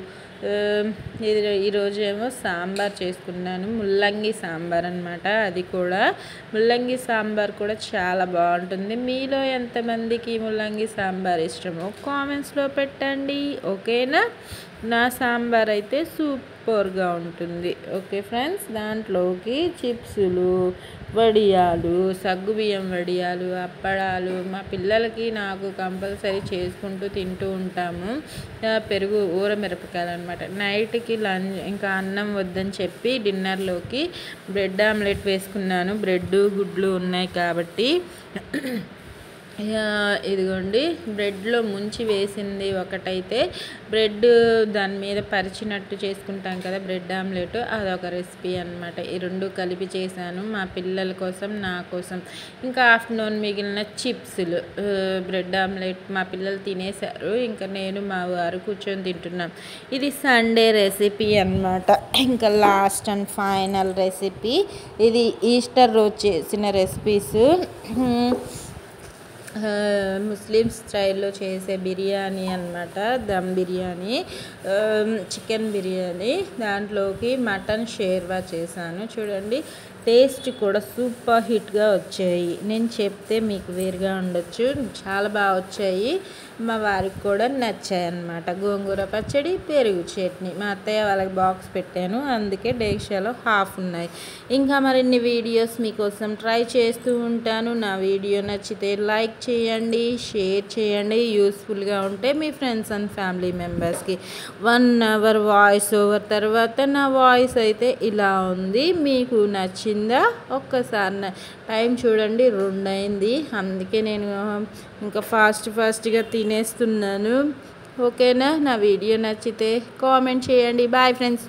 ఈరోజు ఏమో సాంబార్ చేసుకున్నాను, ముల్లంగి సాంబార్ అనమాట. అది కూడా ముల్లంగి సాంబార్ కూడా చాలా బాగుంటుంది. మీలో ఎంతమందికి ముల్లంగి సాంబార్ ఇష్టమో కామెంట్స్లో పెట్టండి. ఓకేనా. నా సాంబార్ అయితే సూపర్గా ఉంటుంది. Okay friends. దాంట్లోకి చిప్సులు, వడియాలు, సగ్గుబియ్యం వడియాలు, అప్పడాలు మా పిల్లలకి నాకు కంపల్సరీ చేసుకుంటూ తింటూ ఉంటాము. పెరుగు ఊరమిరపకాయలు అనమాట. నైట్కి లంచ్ ఇంకా అన్నం వద్దని చెప్పి డిన్నర్లోకి బ్రెడ్ ఆమ్లెట్ వేసుకున్నాను. బ్రెడ్ గుడ్లు ఉన్నాయి కాబట్టి. ఇదిగోండి, బ్రెడ్లో ముంచి వేసింది ఒకటైతే, బ్రెడ్ దాని మీద పరిచినట్టు చేసుకుంటాం కదా బ్రెడ్ ఆమ్లెట్, అదొక రెసిపీ అనమాట. ఈ రెండు కలిపి చేశాను మా పిల్లల కోసం, నా కోసం. ఇంకా ఆఫ్టర్నూన్ మిగిలిన చిప్స్లు, బ్రెడ్ ఆమ్లెట్ మా పిల్లలు తినేశారు. ఇంకా నేను మా వారు కూర్చొని తింటున్నాం. ఇది సండే రెసిపీ అనమాట. ఇంకా లాస్ట్ అండ్ ఫైనల్ రెసిపీ ఇది ఈస్టర్ రోజు చేసిన రెసిపీస్. ముస్లిం స్టైల్లో చేసే బిర్యానీ అన్నమాట, దమ్ బిర్యానీ, చికెన్ బిర్యానీ. దాంట్లోకి మటన్ షేర్వా చేశాను. చూడండి, టేస్ట్ కూడా సూపర్ హిట్గా వచ్చాయి. నేను చెప్తే మీకు వేరుగా ఉండొచ్చు, చాలా బాగా వచ్చాయి. మా వారికి కూడా నచ్చాయి అన్నమాట. గోంగూర పచ్చడి, పెరుగు చట్నీ. మా అత్తయ్య వాళ్ళకి బాక్స్ పెట్టాను, అందుకే డేక్షాలో హాఫ్ ఉన్నాయి. ఇంకా మరిన్ని వీడియోస్ మీకోసం ట్రై చేస్తూ ఉంటాను. నా వీడియో నచ్చితే లైక్ చేయండి, షేర్ చేయండి. యూస్ఫుల్గా ఉంటే మీ ఫ్రెండ్స్ అండ్ ఫ్యామిలీ మెంబర్స్కి. 1 అవర్ వాయిస్ ఓవర్ తర్వాత నా వాయిస్ అయితే ఇలా ఉంది. మీకు నచ్చిందా? ఒక్కసారి టైం చూడండి, 2 అయింది. అందుకే నేను ఇంకా ఫాస్ట్గా తినేస్తున్నాను. ఓకేనా. నా వీడియో నచ్చితే కామెంట్ చేయండి. Bye friends.